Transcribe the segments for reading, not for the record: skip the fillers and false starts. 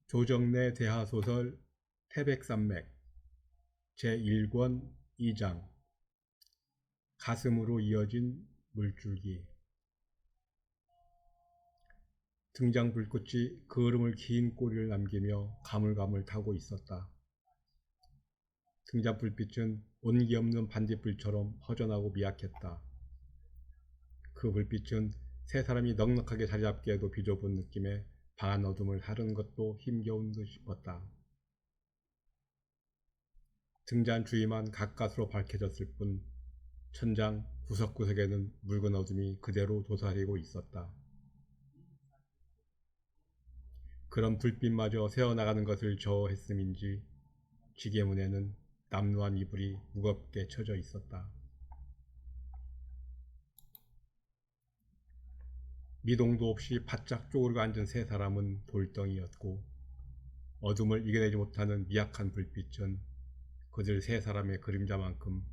조정래 대하소설 태백산맥 제1권 2장 가슴으로 이어진 물줄기. 등장 불꽃이 그을음을 긴 꼬리를 남기며 가물가물 타고 있었다. 등장 불빛은 온기 없는 반딧불처럼 허전하고 미약했다. 그 불빛은 세 사람이 넉넉하게 자리잡기에도 비좁은 느낌에 방한 어둠을 다루는 것도 힘겨운 듯 싶었다. 등잔 주위만 가까스로 밝혀졌을 뿐 천장 구석구석에는 묽은 어둠이 그대로 도사리고 있었다. 그런 불빛마저 새어나가는 것을 저어했음인지 지게문에는 남루한 이불이 무겁게 쳐져 있었다. 미동도 없이 바짝 쪼그리고 앉은 세 사람은 돌덩이였고 어둠을 이겨내지 못하는 미약한 불빛은 그들 세 사람의 그림자만큼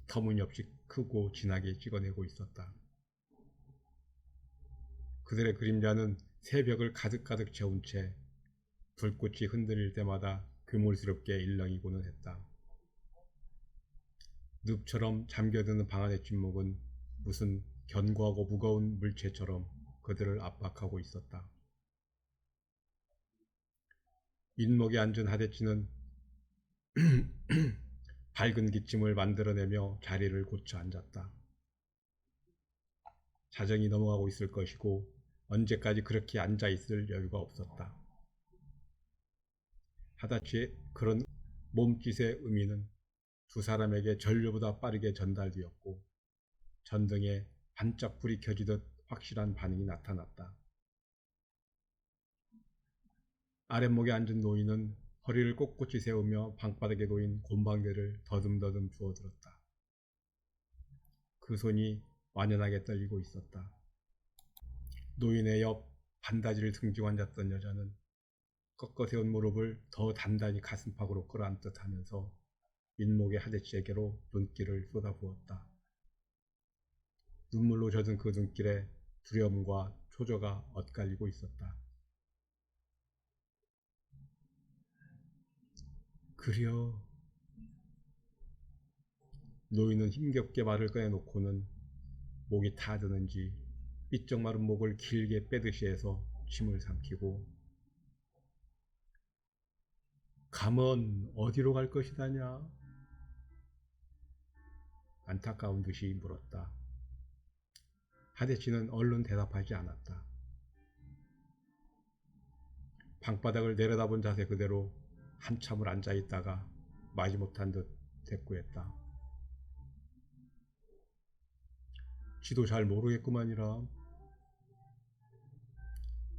터무니없이 크고 진하게 찍어내고 있었다. 그들의 그림자는 새벽을 가득가득 채운 채 불꽃이 흔들릴 때마다 괴물스럽게 일렁이고는 했다. 늪처럼 잠겨드는 방 안의 침묵은 무슨 견고하고 무거운 물체처럼 그들을 압박하고 있었다. 민목에 앉은 하대치는 밝은 기침을 만들어내며 자리를 고쳐 앉았다. 자정이 넘어가고 있을 것이고 언제까지 그렇게 앉아있을 여유가 없었다. 하다치의 그런 몸짓의 의미는 두 사람에게 전류보다 빠르게 전달되었고 전등에 반짝 불이 켜지듯 확실한 반응이 나타났다. 아랫목에 앉은 노인은 허리를 꼿꼿이 세우며 방바닥에 놓인 곰방대를 더듬더듬 주워들었다. 그 손이 완연하게 떨리고 있었다. 노인의 옆 반다지를 등지고 앉았던 여자는 꺾어세운 무릎을 더 단단히 가슴팍으로 끌어안듯 하면서 민목의 하대치에게로 눈길을 쏟아부었다. 눈물로 젖은 그 눈길에 두려움과 초조가 엇갈리고 있었다. 그려. 노인은 힘겹게 말을 꺼내놓고는 목이 타드는지 삐쩍 마른 목을 길게 빼듯이 해서 침을 삼키고 감은 어디로 갈 것이다냐? 안타까운 듯이 물었다. 하대치는 얼른 대답하지 않았다. 방바닥을 내려다본 자세 그대로 한참을 앉아있다가 마지못한 듯 대꾸했다. 지도 잘 모르겠구만이라.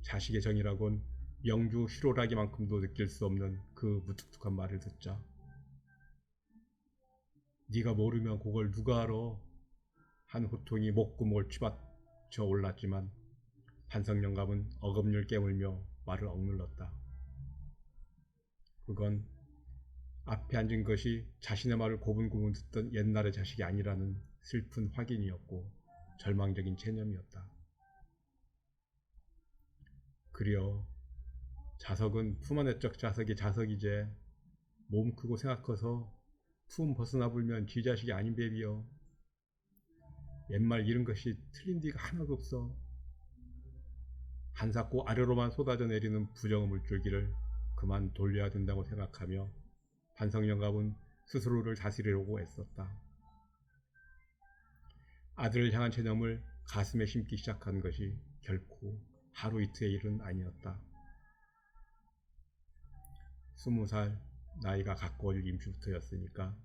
자식의 정이라곤 영주 희로라기만큼도 느낄 수 없는 그 무뚝뚝한 말을 듣자 네가 모르면 그걸 누가 알아? 한 호통이 목구멍을 치받쳐 올랐지만 반성영감은 어금니를 깨물며 말을 억눌렀다. 그건 앞에 앉은 것이 자신의 말을 고분고분 듣던 옛날의 자식이 아니라는 슬픈 확인이었고 절망적인 체념이었다. 그려. 자석은 품 안의 적 자석이 자석이제. 몸 크고 생각 커서 품 벗어나 불면 지 자식이 아닌 베비여. 옛말 이런 것이 틀린 뒤가 하나도 없어. 한사코 아래로만 쏟아져 내리는 부정의 물줄기를 그만 돌려야 된다고 생각하며 반성영감은 스스로를 다스리려고 애썼다. 아들을 향한 체념을 가슴에 심기 시작한 것이 결코 하루 이틀의 일은 아니었다. 20살 나이가 가까워질 임시부터였으니까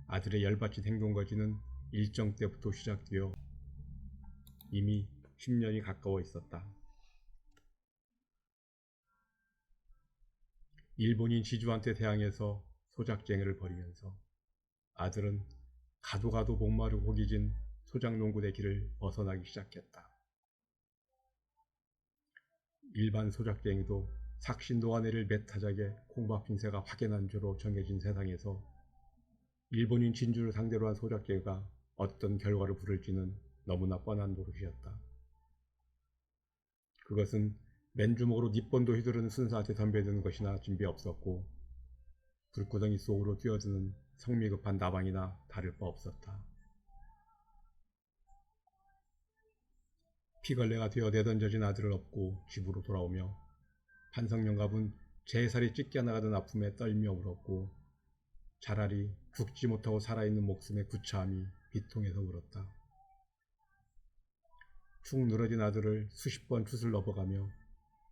아들의 열받친 행동거지는 일정 때부터 시작되어 이미 10년이 가까워 있었다. 일본인 지주한테 대항해서 소작쟁이를 벌이면서 아들은 가도 목마르고 고기진 소작농군의 길을 벗어나기 시작했다. 일반 소작쟁이도 삭신 노아내릴 메타작에 콩밥 핀새가 확연한 줄로 정해진 세상에서 일본인 진주를 상대로 한 소작쟁이가 어떤 결과를 부를지는 너무나 뻔한 노릇이었다. 그것은 맨주먹으로 니본도 휘두르는 순사한테 덤벼드는 것이나 준비 없었고 불구덩이 속으로 뛰어드는 성미급한 나방이나 다를 바 없었다. 피걸레가 되어 내던져진 아들을 업고 집으로 돌아오며 판성영갑은 제살이 찢겨나가던 아픔에 떨며 울었고 차라리 죽지 못하고 살아있는 목숨의 구차함이 비통해서 울었다. 축 늘어진 아들을 수십 번 슛을 넘어가며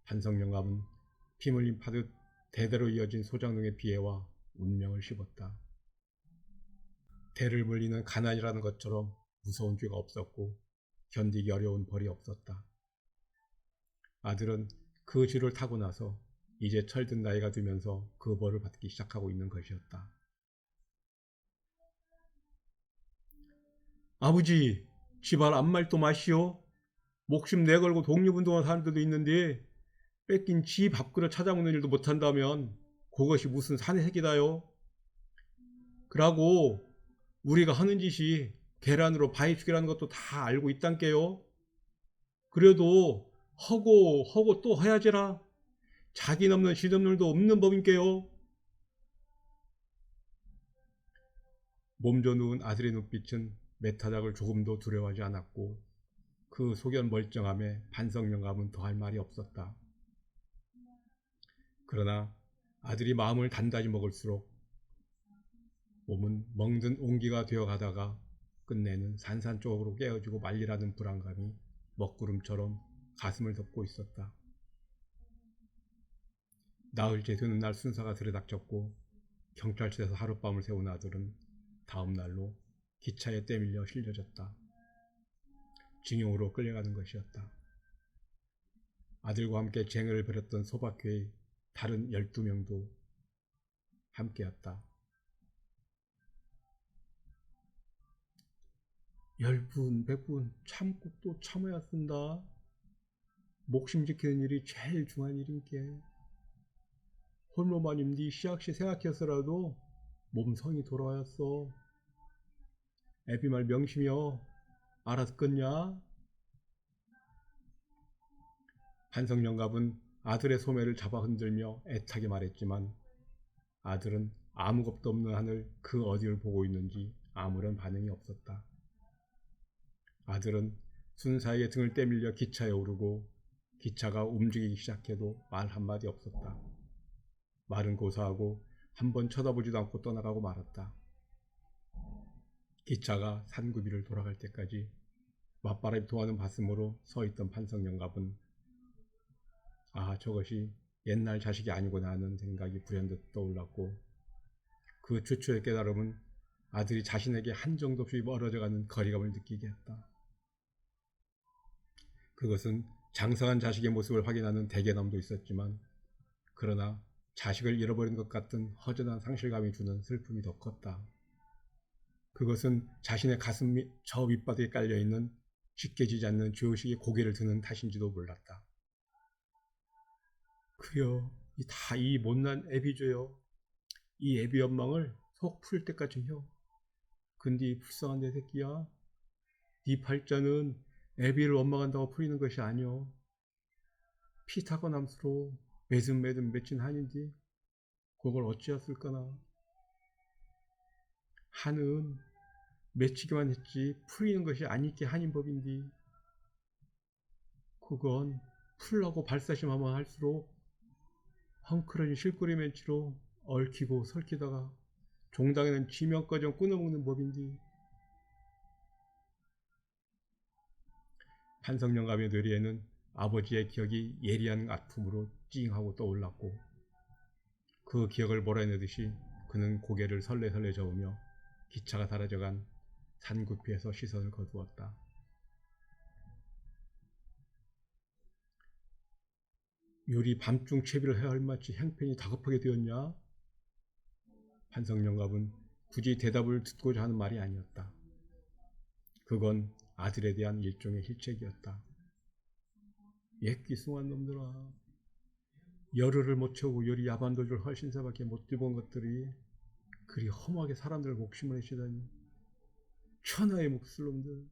판성영갑은 피 흘림 파듯 대대로 이어진 소장농의 비애와 운명을 씹었다. 대를 물리는 가난이라는 것처럼 무서운 죄가 없었고 견디기 어려운 벌이 없었다. 아들은 그 쥐를 타고 나서 이제 철든 나이가 들면서 그 벌을 받기 시작하고 있는 것이었다. 아버지, 지발 암말도 마시오. 목숨 내걸고 독립운동한 사람들도 있는데 뺏긴 지 밥그릇 찾아먹는 일도 못한다면 그것이 무슨 사내 새끼다요. 그러고 우리가 하는 짓이 계란으로 바위 죽이라는 것도 다 알고 있단께요. 그래도 허고 또 해야지라. 자기 넘는 시덤들도 없는 법인께요. 몸져 누운 아들의 눈빛은 메타작을 조금도 두려워하지 않았고 그 소견 멀쩡함에 판성영감은 더할 말이 없었다. 그러나 아들이 마음을 단단히 먹을수록 몸은 멍든 옹기가 되어가다가 끝내는 산산조각으로 깨어지고 말리라는 불안감이 먹구름처럼 가슴을 덮고 있었다. 나흘째 되는 날 순사가 들이닥쳤고 경찰서에서 하룻밤을 새운 아들은 다음 날로 기차에 떼밀려 실려졌다. 징용으로 끌려가는 것이었다. 아들과 함께 쟁을 벌였던 소박회의 다른 12명도 함께였다. 10분, 100분 참고 또 참아야 쓴다. 목숨 지키는 일이 제일 중요한 일인게. 홀로마님 네 시약시 생각해서라도 몸 성이 돌아왔어. 애비 말 명심이여. 알았겠냐? 판성영갑은 아들의 소매를 잡아 흔들며 애타게 말했지만 아들은 아무 겁도 없는 하늘 그 어디를 보고 있는지 아무런 반응이 없었다. 아들은 순사에게 등을 떼밀려 기차에 오르고 기차가 움직이기 시작해도 말 한마디 없었다. 말은 고사하고 한번 쳐다보지도 않고 떠나가고 말았다. 기차가 산구비를 돌아갈 때까지 맞바람이 통하는 가슴으로 서있던 판성영갑은 저것이 옛날 자식이 아니구나 하는 생각이 불현듯 떠올랐고 그 최초의 깨달음은 아들이 자신에게 한정도 없이 멀어져가는 거리감을 느끼게 했다. 그것은 장성한 자식의 모습을 확인하는 대견함도 있었지만 그러나 자식을 잃어버린 것 같은 허전한 상실감이 주는 슬픔이 더 컸다. 그것은 자신의 가슴 저 밑바닥에 깔려있는 쥐깨지지 않는 죄의식의 고개를 드는 탓인지도 몰랐다. 그여 다 이 못난 애비줘요. 이 애비 연망을 속 풀 때까지 혀. 근데 불쌍한 내 새끼야. 네 팔자는 애비를 원망한다고 풀리는 것이 아니오. 피 타고 남수로 매듭 맺힌 한인데 그걸 어찌했을까나. 한은 맺히기만 했지 풀리는 것이 아니게 한인법인데 그건 풀라고 발사심하면 할수록 헝클어진 실꾸리 멘치로 얽히고 설키다가 종당에는 지명까지 끊어먹는 법인데. 판성영감의 뇌리에는 아버지의 기억이 예리한 아픔으로 찡하고 떠올랐고 그 기억을 몰아내듯이 그는 고개를 설레설레 저으며 기차가 사라져간 산구피에서 시선을 거두었다. 요리 밤중 채비를 해야 할 만치 행편이 다급하게 되었냐? 판성영갑은 굳이 대답을 듣고자 하는 말이 아니었다. 그건 아들에 대한 일종의 힐책이었다. 옛기숭한 놈들아. 열흘을 못 채우고 요리 야반도주를 헐신사밖에 못 뛰본 것들이 그리 험하게 사람들 목숨을 해치다니. 천하의 몫을 놈들.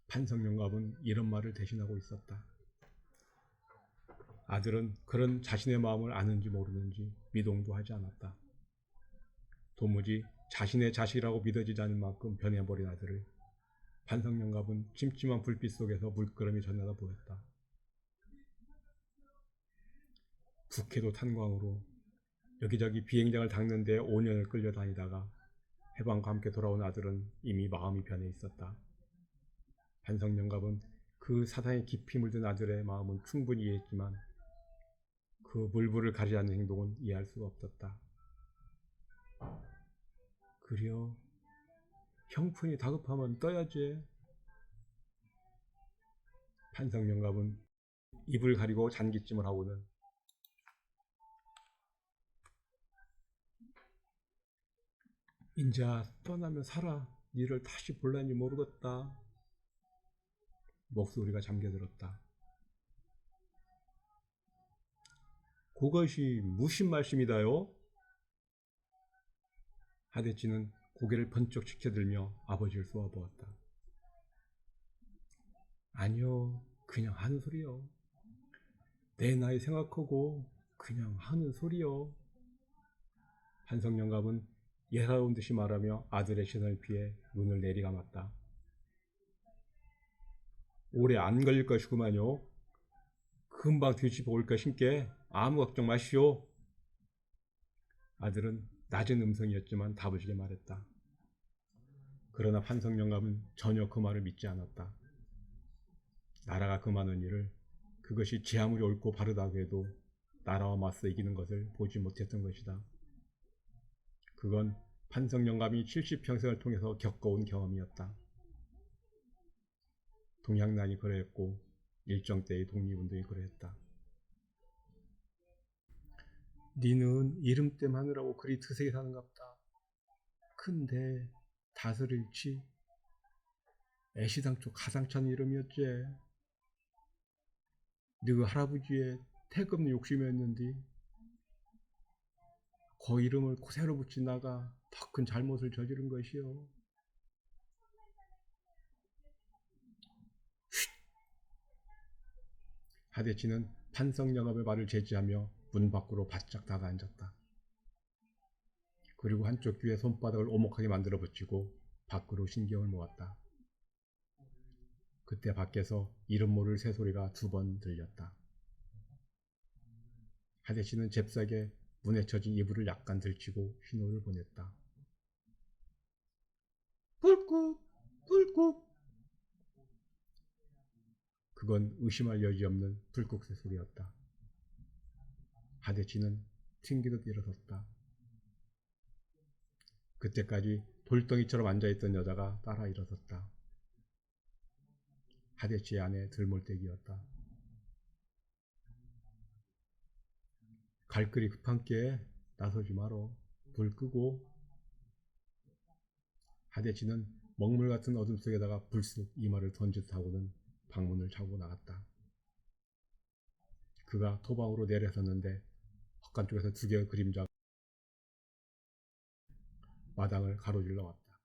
판성영갑은 이런 말을 대신하고 있었다. 아들은 그런 자신의 마음을 아는지 모르는지 미동도 하지 않았다. 도무지 자신의 자식이라고 믿어지지 않을 만큼 변해버린 아들을 판석영갑은 침침한 불빛 속에서 물끄러미 전하다 보였다. 북해도 탄광으로 여기저기 비행장을 닦는 데 5년을 끌려다니다가 해방과 함께 돌아온 아들은 이미 마음이 변해 있었다. 판석영갑은 그 사상에 깊이 물든 아들의 마음은 충분히 이해했지만 그 물불을 가리지 않는 행동은 이해할 수가 없었다. 그려 형편이 다급하면 떠야지. 판석영갑은 입을 가리고 잔기찜을 하고는 인자 떠나면 살아. 니를 다시 볼란지 모르겠다. 목소리가 잠겨들었다. 그것이 무슨 말씀이다요? 하대치는 고개를 번쩍 치켜들며 아버지를 쏘아보았다. 아니요, 그냥 하는 소리요. 내 나이 생각하고 그냥 하는 소리요. 판석영갑은 예사로운 듯이 말하며 아들의 시선을 피해 눈을 내리감았다. 오래 안 걸릴 것이구만요. 금방 뒤집어 올 것인께 아무 걱정 마시오. 아들은 낮은 음성이었지만 다부지게 말했다. 그러나 판석영감은 전혀 그 말을 믿지 않았다. 나라가 금하는 일을 그것이 제 아무리 옳고 바르다고 해도 나라와 맞서 이기는 것을 보지 못했던 것이다. 그건 판석영감이 70평생을 통해서 겪어온 경험이었다. 동양난이 그러했고 일정 때의 독립운동이 그러했다. 니는 이름 때문에 하느라고 그리 드세게 사는갑다. 근데 다스릴지 애시당초 가상찬 이름이었지. 너그 할아버지의 태급 욕심이었는데 그 이름을 그대로 붙이나가 더 큰 잘못을 저지른 것이요. 하대치는 판석영감의 말을 제지하며 문 밖으로 바짝 다가앉았다. 그리고 한쪽 귀에 손바닥을 오목하게 만들어 붙이고 밖으로 신경을 모았다. 그때 밖에서 이름 모를 새소리가 2번 들렸다. 하대치는 잽싸게 문에 쳐진 이불을 약간 들치고 신호를 보냈다. 불국! 불국! 그건 의심할 여지 없는 불국새 소리였다. 하대치는 튕기듯 일어섰다. 그때까지 돌덩이처럼 앉아있던 여자가 따라 일어섰다. 하대치의 아내 들몰대기였다. 갈 길이 급한께 나서지 마로. 불 끄고. 하대치는 먹물 같은 어둠 속에다가 불쑥 이마를 던지듯 하고는 방문을 차고 나갔다. 그가 토방으로 내려섰는데 헛간 쪽에서 2개의 그림자가 마당을 가로질러 왔다.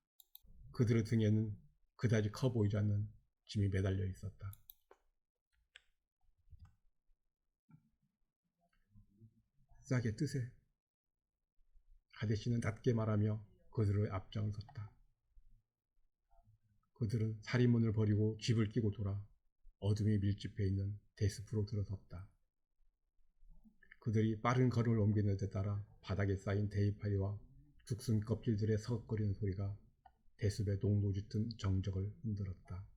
그들의 등에는 그다지 커 보이지 않는 짐이 매달려 있었다. 싸게 뜨세. 하대치는 낮게 말하며 그들의 앞장을 섰다. 그들은 사리문을 버리고 집을 끼고 돌아 어둠이 밀집해 있는 대숲으로 들어섰다. 그들이 빠른 걸음을 옮기는 데 따라 바닥에 쌓인 대이파리와 죽순 껍질들의 서걱거리는 소리가 대숲의 농도 짙은 정적을 흔들었다.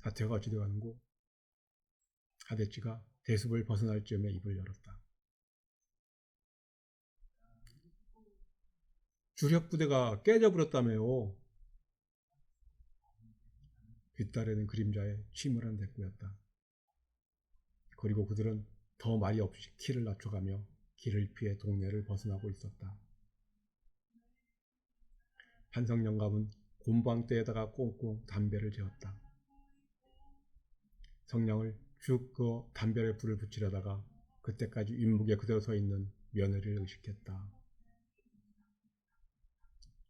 사태가 어찌 되어가는고? 하대치가 대숲을 벗어날 즈음에 입을 열었다. 주력부대가 깨져버렸다며요. 뒷달에는 그림자에 침울한 대꾸였다. 그리고 그들은 더 말이 없이 키를 낮춰가며 길을 피해 동네를 벗어나고 있었다. 판석영감은 곰방대에다가 꽁꽁 담배를 재웠다. 성냥을 쭉 그어 담배에 불을 붙이려다가 그때까지 윗목에 그대로 서 있는 며느리를 의식했다.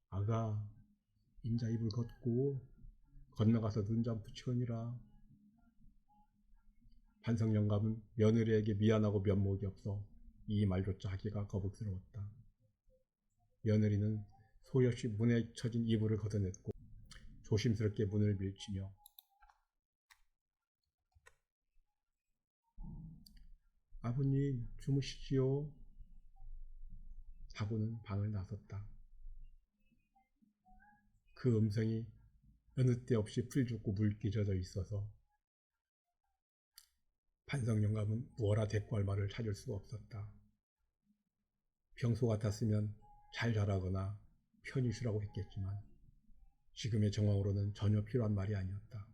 아가, 인자 입을 걷고 건너가서 눈 좀 붙이거니라. 판석 영감은 며느리에게 미안하고 면목이 없어 이 말조차 하기가 거북스러웠다. 며느리는 소리 없이 문에 쳐진 이불을 걷어냈고 조심스럽게 문을 밀치며 아버님 주무시지요? 하고는 방을 나섰다. 그 음성이 어느 때 없이 풀죽고 물기져져 있어서 판석 영감은 무어라 대꾸할 말을 찾을 수가 없었다. 평소 같았으면 잘 자라거나 편히 쉬라고 했겠지만 지금의 정황으로는 전혀 필요한 말이 아니었다.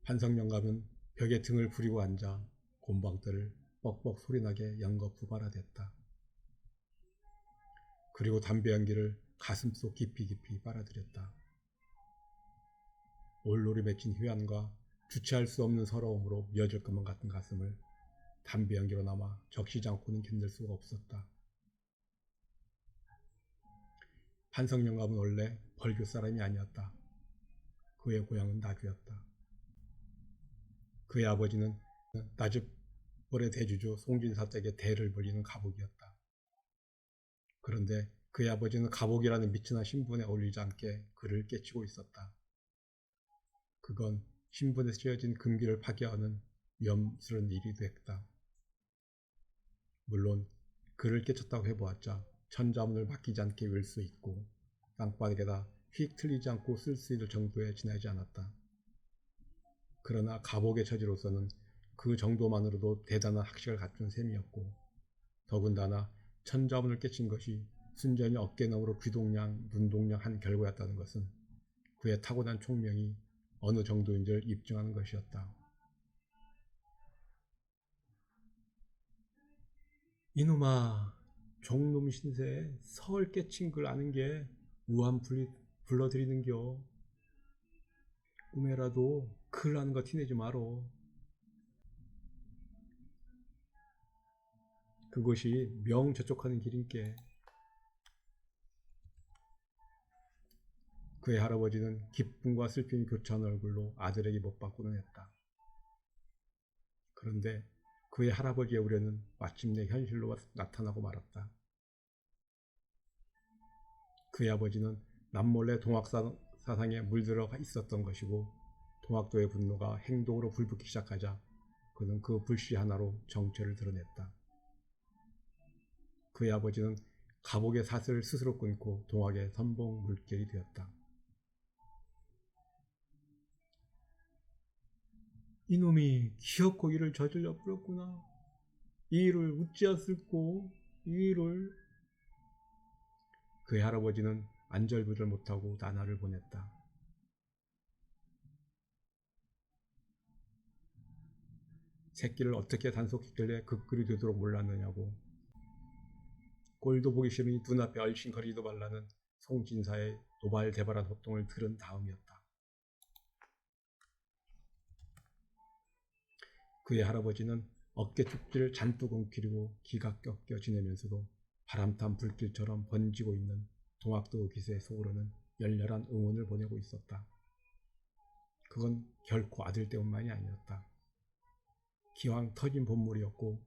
판석 영감은 벽에 등을 부리고 앉아 곰방들을 뻑뻑 소리나게 연거푸 빨아댔다. 그리고 담배 연기를 가슴속 깊이 빨아들였다. 올로리 맺힌 휘환과 주체할 수 없는 서러움으로 미어질 것만 같은 가슴을 담배 연기로 남아 적시지 않고는 견딜 수가 없었다. 판석 영감은 원래 벌교 사람이 아니었다. 그의 고향은 나주였다. 그의 아버지는 나주벌의 대주주 송진사 댁의 대를 벌이는 가복이었다. 그런데 그의 아버지는 가복이라는 미천한 신분에 어울리지 않게 그를 깨치고 있었다. 그건 신분에 쓰여진 금기를 파괴하는 위험스러운 일이 됐다. 물론 그를 깨쳤다고 해보았자 천자문을 맡기지 않게 외울 수 있고 땅바닥에다 휙 틀리지 않고 쓸 수 있을 정도에 지나지 않았다. 그러나 가복의 처지로서는 그 정도만으로도 대단한 학식을 갖춘 셈이었고 더군다나 천자문을 깨친 것이 순전히 어깨너머로 귀동냥, 눈동냥 한 결과였다는 것은 그의 타고난 총명이 어느 정도인지를 입증하는 것이었다. 이놈아, 종놈 신세 서울 깨친 걸 아는 게 우한 불러들이는겨. 꿈에라도 글 아는 거 티내지 마로. 그것이 명저쪽하는 길인께. 그의 할아버지는 기쁨과 슬픔이 교차한 얼굴로 아들에게 못 받고는 했다. 그런데 그의 할아버지의 우려는 마침내 현실로 나타나고 말았다. 그의 아버지는 남몰래 동학사상에 물들어가 있었던 것이고 동학도의 분노가 행동으로 불붙기 시작하자 그는 그 불씨 하나로 정체를 드러냈다. 그의 아버지는 가복의 사슬을 스스로 끊고 동학의 선봉 물결이 되었다. 이놈이 기어코 일을 저질러 버렸구나. 이 일을 우찌었을꼬. 이 일을. 그의 할아버지는 안절부절 못하고 나날을 보냈다. 새끼를 어떻게 단속했길래 그 꼴이 되도록 몰랐느냐고. 꼴도 보기 싫으니 눈앞에 얼씬거리도 말라는 송진사의 노발대발한 호통을 들은 다음이었다. 그의 할아버지는 어깨 축지를 잔뜩 엉키리고 기가 꺾여 지내면서도 바람탄 불길처럼 번지고 있는 동학도 기세의 속으로는 열렬한 응원을 보내고 있었다. 그건 결코 아들 때문만이 아니었다. 기왕 터진 본물이었고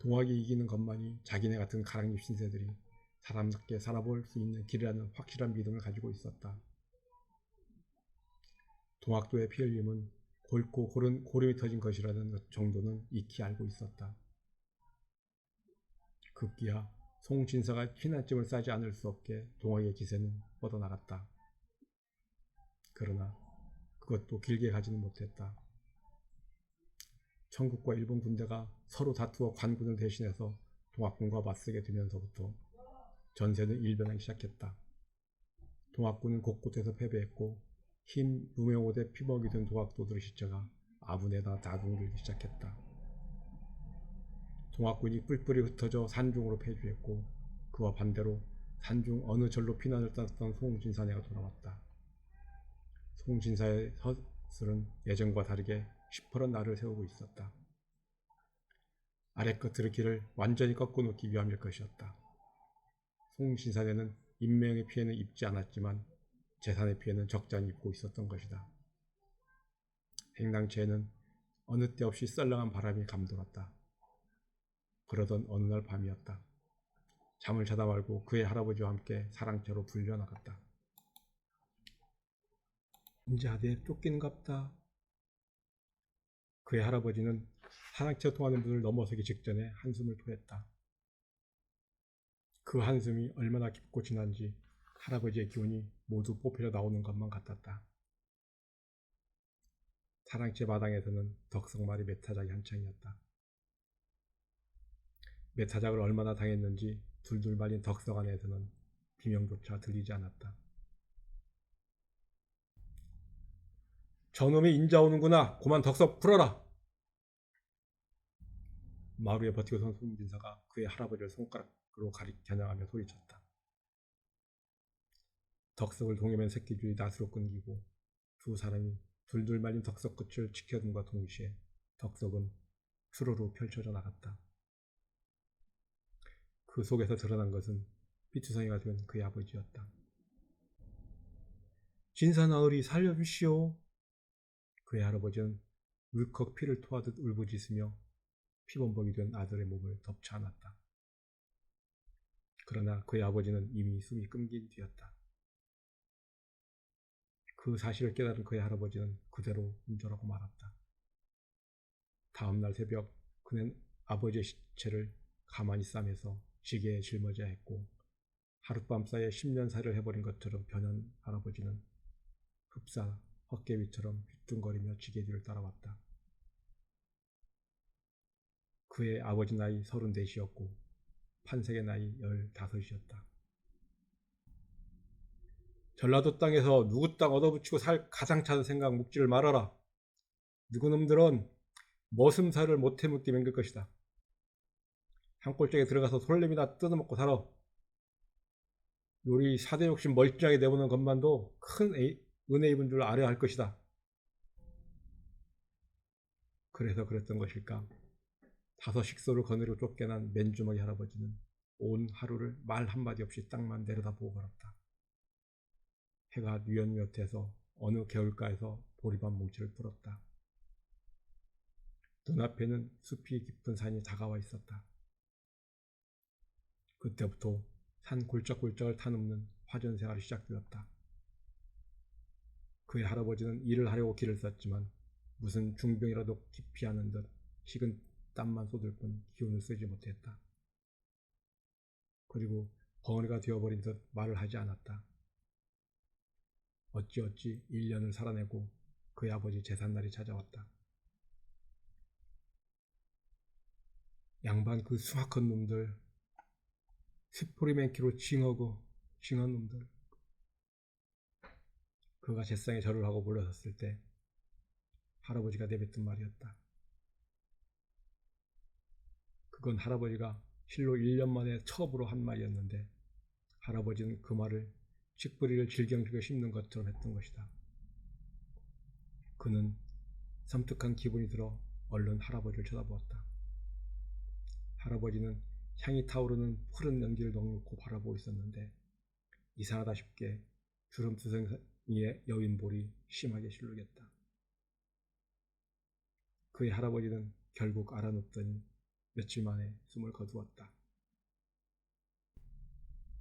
동학이 이기는 것만이 자기네 같은 가랑잎 신세들이 사람답게 살아볼 수 있는 길이라는 확실한 믿음을 가지고 있었다. 동학도의 피 흘림은 골고 고름이 터진 것이라는 정도는 익히 알고 있었다. 급기야 송진사가 피난짐을 싸지 않을 수 없게 동학의 기세는 뻗어나갔다. 그러나 그것도 길게 가지는 못했다. 청국과 일본 군대가 서로 다투어 관군을 대신해서 동학군과 맞서게 되면서부터 전세는 일변하기 시작했다. 동학군은 곳곳에서 패배했고 흰 무명호대 피먹이 된 동학도들의 시체가 아분에다 다둥들기 시작했다. 동학군이 뿔뿔이 흩어져 산중으로 패주했고 그와 반대로 산중 어느 절로 피난을 떠났던 송진사네가 돌아왔다. 송진사의 서슬은 예전과 다르게 시퍼런 날을 세우고 있었다. 아래끝으로 길을 완전히 꺾어놓기 위함일 것이었다. 송진사네는 인명의 피해는 입지 않았지만 재산의 피해는 적잖이 입고 있었던 것이다. 행당체에는 어느 때 없이 썰렁한 바람이 감돌았다. 그러던 어느 날 밤이었다. 잠을 자다 말고 그의 할아버지와 함께 사랑채로 불려나갔다. 이제 아대에 쫓기는갑다. 그의 할아버지는 사랑채 통하는 문을 넘어서기 직전에 한숨을 토했다. 그 한숨이 얼마나 깊고 진한지 할아버지의 기운이 모두 뽑히려 나오는 것만 같았다. 사랑채 마당에서는 덕석말이 메타작이 한창이었다. 메타작을 얼마나 당했는지 둘둘 말린 덕석 안에서는 비명조차 들리지 않았다. 저놈이 인자 오는구나. 그만 덕석 풀어라. 마루에 버티고 선 송진사가 그의 할아버지를 손가락으로 겨냥하며 소리쳤다. 덕석을 동여맨 새끼줄이 낫으로 끊기고 두 사람이 둘둘 말린 덕석 끝을 지켜둔과 동시에 덕석은 수로로 펼쳐져 나갔다. 그 속에서 드러난 것은 피투성이가 된 그의 아버지였다. 진사나으리 살려주시오. 그의 할아버지는 울컥 피를 토하듯 울부짖으며 피범벅이 된 아들의 몸을 덮쳐 안았다. 그러나 그의 아버지는 이미 숨이 끊긴 뒤였다. 그 사실을 깨달은 그의 할아버지는 그대로 운전하고 말았다. 다음날 새벽 그는 아버지의 시체를 가만히 싸매서 지게에 짊어져야 했고 하룻밤 사이에 10년 살이를 해버린 것처럼 변한 할아버지는 흡사 헛개비처럼 휘뚱거리며 지게 뒤를 따라왔다. 그의 아버지 나이 34이었고 판색의 나이 15이었다. 전라도 땅에서 누구 땅 얻어붙이고 살 가장 차는 생각 묵지를 말아라. 누구놈들은 머슴살을 못해 묵게 맹글 것이다. 한 꼴짝에 들어가서 솔렘이나 뜯어먹고 살아. 요리 사대 욕심 멀쩡하게 내보는 것만도 큰 은혜 입은 줄 알아야 할 것이다. 그래서 그랬던 것일까. 다섯 식소를 거느리고 쫓겨난 맨주먹이 할아버지는 온 하루를 말 한마디 없이 땅만 내려다보고 걸었다. 해가 뉘엿뉘엿해서 어느 개울가에서 보리밥 뭉치를 풀었다. 눈앞에는 숲이 깊은 산이 다가와 있었다. 그때부터 산 골짜골짜를 타넘는 화전 생활이 시작되었다. 그의 할아버지는 일을 하려고 길을 썼지만 무슨 중병이라도 기피하는 듯 식은 땀만 쏟을 뿐 기운을 쓰지 못했다. 그리고 벙어리가 되어버린 듯 말을 하지 않았다. 어찌어찌 1년을 살아내고 그의 아버지 제삿날이 찾아왔다. 양반 그 수학한 놈들, 스포리맨키로 징한 놈들. 그가 제상에 절을 하고 물러섰을 때 할아버지가 내뱉은 말이었다. 그건 할아버지가 실로 1년 만에 처음으로 한 말이었는데 할아버지는 그 말을 칡뿌리를 질경질겨 씹는 것처럼 했던 것이다. 그는 섬뜩한 기분이 들어 얼른 할아버지를 쳐다보았다. 할아버지는 향이 타오르는 푸른 연기를 넉넉히 바라보고 있었는데 이상하다 싶게 주름투성이의 여인볼이 심하게 실룩였다. 그의 할아버지는 결국 알아눕더니 며칠 만에 숨을 거두었다.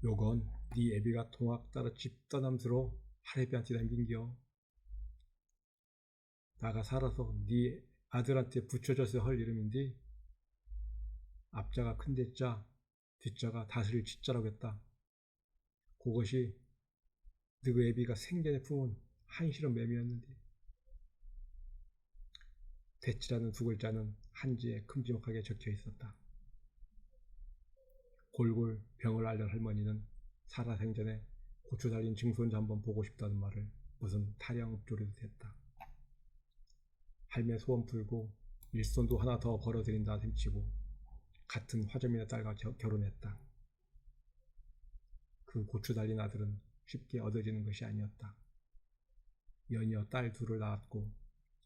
요건 네 애비가 동학 따라 집 떠남스러 할애비한테 남긴겨. 나가 살아서 네 아들한테 붙여줘서 할 이름인데 앞자가 큰대자 뒷자가 다스릴 짓자라고 했다. 그것이 너그 애비가 생전에 품은 한시름 매미였는데 대치라는 두 글자는 한지에 큼지막하게 적혀 있었다. 골골 병을 앓는 할머니는 살아생전에 고추 달린 증손자 한번 보고 싶다는 말을 무슨 타령업조리도 했다. 할매 소원 풀고 일손도 하나 더 벌어들인다 셈치고 같은 화점이네 딸과 결혼했다. 그 고추 달린 아들은 쉽게 얻어지는 것이 아니었다. 연이어 딸 둘을 낳았고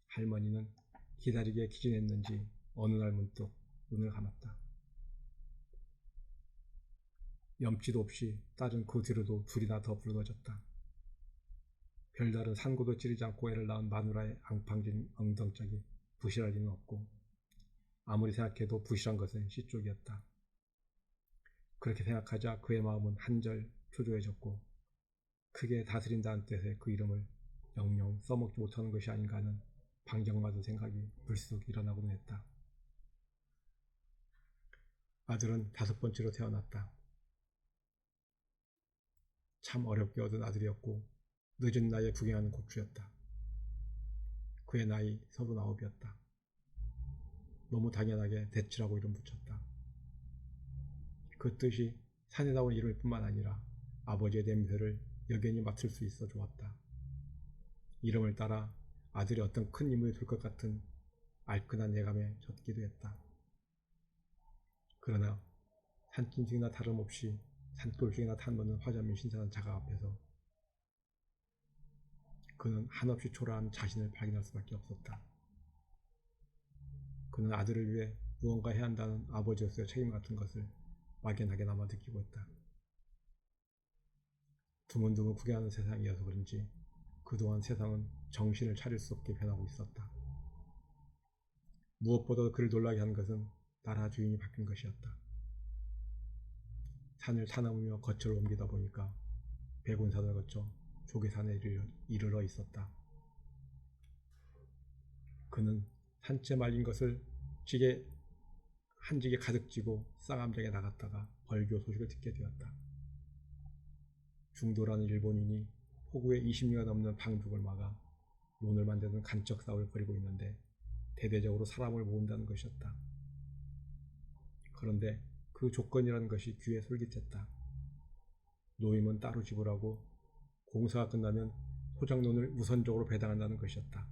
할머니는 기다리게 기진했는지 어느 날 문득 눈을 감았다. 염치도 없이 딸은 그 뒤로도 둘이나 더 붉어졌다. 별다른 산고도 찌르지 않고 애를 낳은 마누라의 앙팡진 엉덩짝이 부실할 리는 없고, 아무리 생각해도 부실한 것은 씨 쪽이었다. 그렇게 생각하자 그의 마음은 한절 초조해졌고, 크게 다스린다는 뜻의 그 이름을 영영 써먹지 못하는 것이 아닌가 하는 방정맞은 생각이 불쑥 일어나고는 했다. 아들은 5번째로 태어났다. 참 어렵게 얻은 아들이었고 늦은 나이에 부경하는 고추였다. 그의 나이 39이었다. 너무 당연하게 대치라고 이름 붙였다. 그 뜻이 사내다운 이름일 뿐만 아니라 아버지의 냄새를 여견히 맡을 수 있어 좋았다. 이름을 따라 아들이 어떤 큰 인물이 될 것 같은 알큰한 예감에 젖기도 했다. 그러나 산짐승이나 다름없이 산골중이나 탐노는 화자민 신선한 자각 앞에서 그는 한없이 초라한 자신을 발견할 수밖에 없었다. 그는 아들을 위해 무언가 해야 한다는 아버지로서의 책임 같은 것을 막연하게나마 느끼고 있다. 드문드문 구경하는 세상이어서 그런지 그동안 세상은 정신을 차릴 수 없게 변하고 있었다. 무엇보다도 그를 놀라게 한 것은 나라 주인이 바뀐 것이었다. 산을 타넘으며 거처를 옮기다 보니까 백운산을 거쳐 조계산에 이르러 있었다. 그는 산채 말린 것을 한 지게 가득 지고 쌍암장에 나갔다가 벌교 소식을 듣게 되었다. 중도라는 일본인이 포구에 20리가 넘는 방죽을 막아 논을 만드는 간척 사업을 벌이고 있는데 대대적으로 사람을 모은다는 것이었다. 그런데 그 조건이라는 것이 귀에 솔깃했다. 노임은 따로 지불하고 공사가 끝나면 소작농을 우선적으로 배당한다는 것이었다.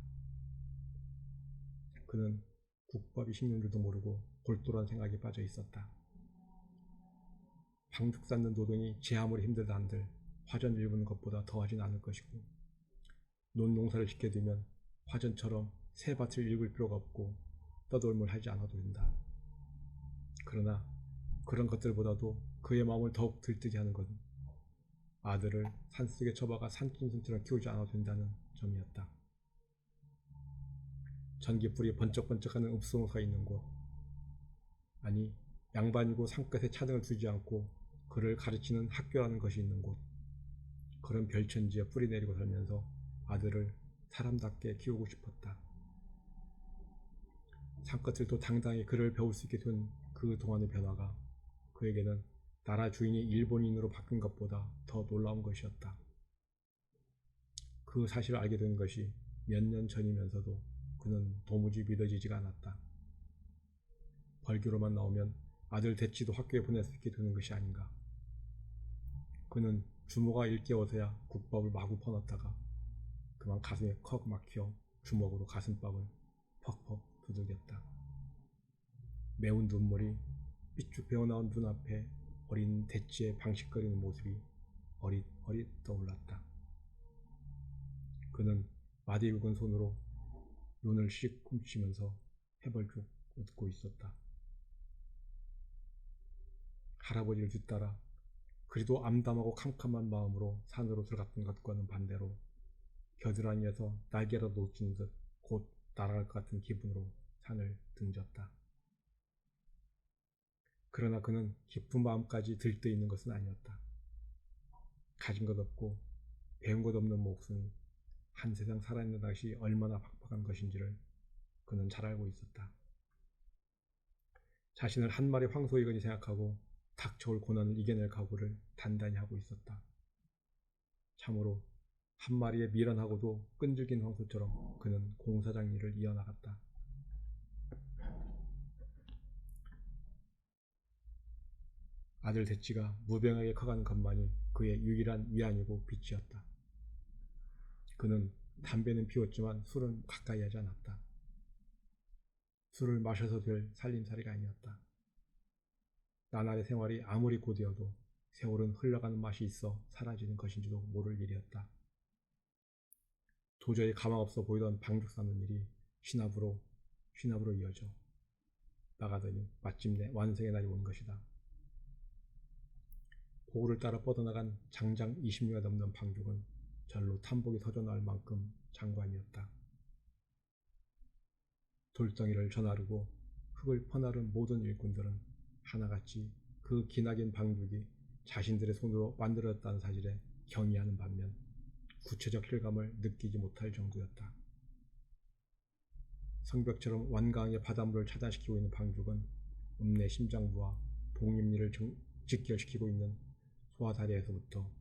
그는 국밥이 식는 줄도 모르고 골똘한 생각에 빠져 있었다. 방죽 쌓는 노동이 제 아무리 힘들다 한들 화전 일구는 것보다 더하진 않을 것이고, 논 농사를 짓게 되면 화전처럼 새 밭을 일굴 필요가 없고 떠돌물 하지 않아도 된다. 그러나 그런 것들보다도 그의 마음을 더욱 들뜨게 하는 것은 아들을 산속에 처박아 산짐승처럼 키우지 않아도 된다는 점이었다. 전기불이 번쩍번쩍하는 읍소모가 있는 곳, 아니 양반이고 산끝에 차등을 두지 않고 그를 가르치는 학교라는 것이 있는 곳, 그런 별천지에 뿌리 내리고 살면서 아들을 사람답게 키우고 싶었다. 산끝을 또 당당히 그를 배울 수 있게 된 그 동안의 변화가 그에게는 나라 주인이 일본인으로 바뀐 것보다 더 놀라운 것이었다. 그 사실을 알게 된 것이 몇 년 전이면서도 그는 도무지 믿어지지가 않았다. 벌교로만 나오면 아들 대치도 학교에 보낼 수 있게 되는 것이 아닌가. 그는 주모가 일깨워서야 국밥을 마구 퍼넣다가 그만 가슴에 컥 막혀 주먹으로 가슴밥을 퍽퍽 두들겼다. 매운 눈물이 삐쭉 배어나온 눈앞에 어린 대치의 방식거리는 모습이 어릿어릿 떠올랐다. 그는 마디 굵은 손으로 눈을 씩 훔치면서 해벌쭉 웃고 있었다. 할아버지를 뒤따라 그리도 암담하고 캄캄한 마음으로 산으로 들어갔던 것과는 반대로 겨드랑이에서 날개라도 놓친 듯 곧 날아갈 것 같은 기분으로 산을 등졌다. 그러나 그는 기쁜 마음까지 들떠 있는 것은 아니었다. 가진 것 없고 배운 것 없는 목숨이 한 세상 살아있는 것이 얼마나 팍팍한 것인지를 그는 잘 알고 있었다. 자신을 한 마리 황소이거니 생각하고 닥쳐올 고난을 이겨낼 각오를 단단히 하고 있었다. 참으로 한 마리의 미련하고도 끈질긴 황소처럼 그는 공사장 일을 이어나갔다. 아들 대치가 무병하게 커가는 것만이 그의 유일한 위안이고 빛이었다. 그는 담배는 피웠지만 술은 가까이 하지 않았다. 술을 마셔서 될 살림살이가 아니었다. 나날의 생활이 아무리 고되어도 세월은 흘러가는 맛이 있어 사라지는 것인지도 모를 일이었다. 도저히 가망 없어 보이던 방죽 쌓는 일이 쉬나브로 이어져 나가더니 마침내 완성의 날이 온 것이다. 포구를 따라 뻗어나간 장장 20리가 넘는 방죽은 절로 탐복이 터져나올 만큼 장관이었다. 돌덩이를 전하르고 흙을 퍼나른 모든 일꾼들은 하나같이 그 기나긴 방죽이 자신들의 손으로 만들어졌다는 사실에 경이하는 반면 구체적 실감을 느끼지 못할 정도였다. 성벽처럼 완강하게 바닷물을 차단시키고 있는 방죽은 읍내 심장부와 복립리를 직결시키고 있는 소화다리에서부터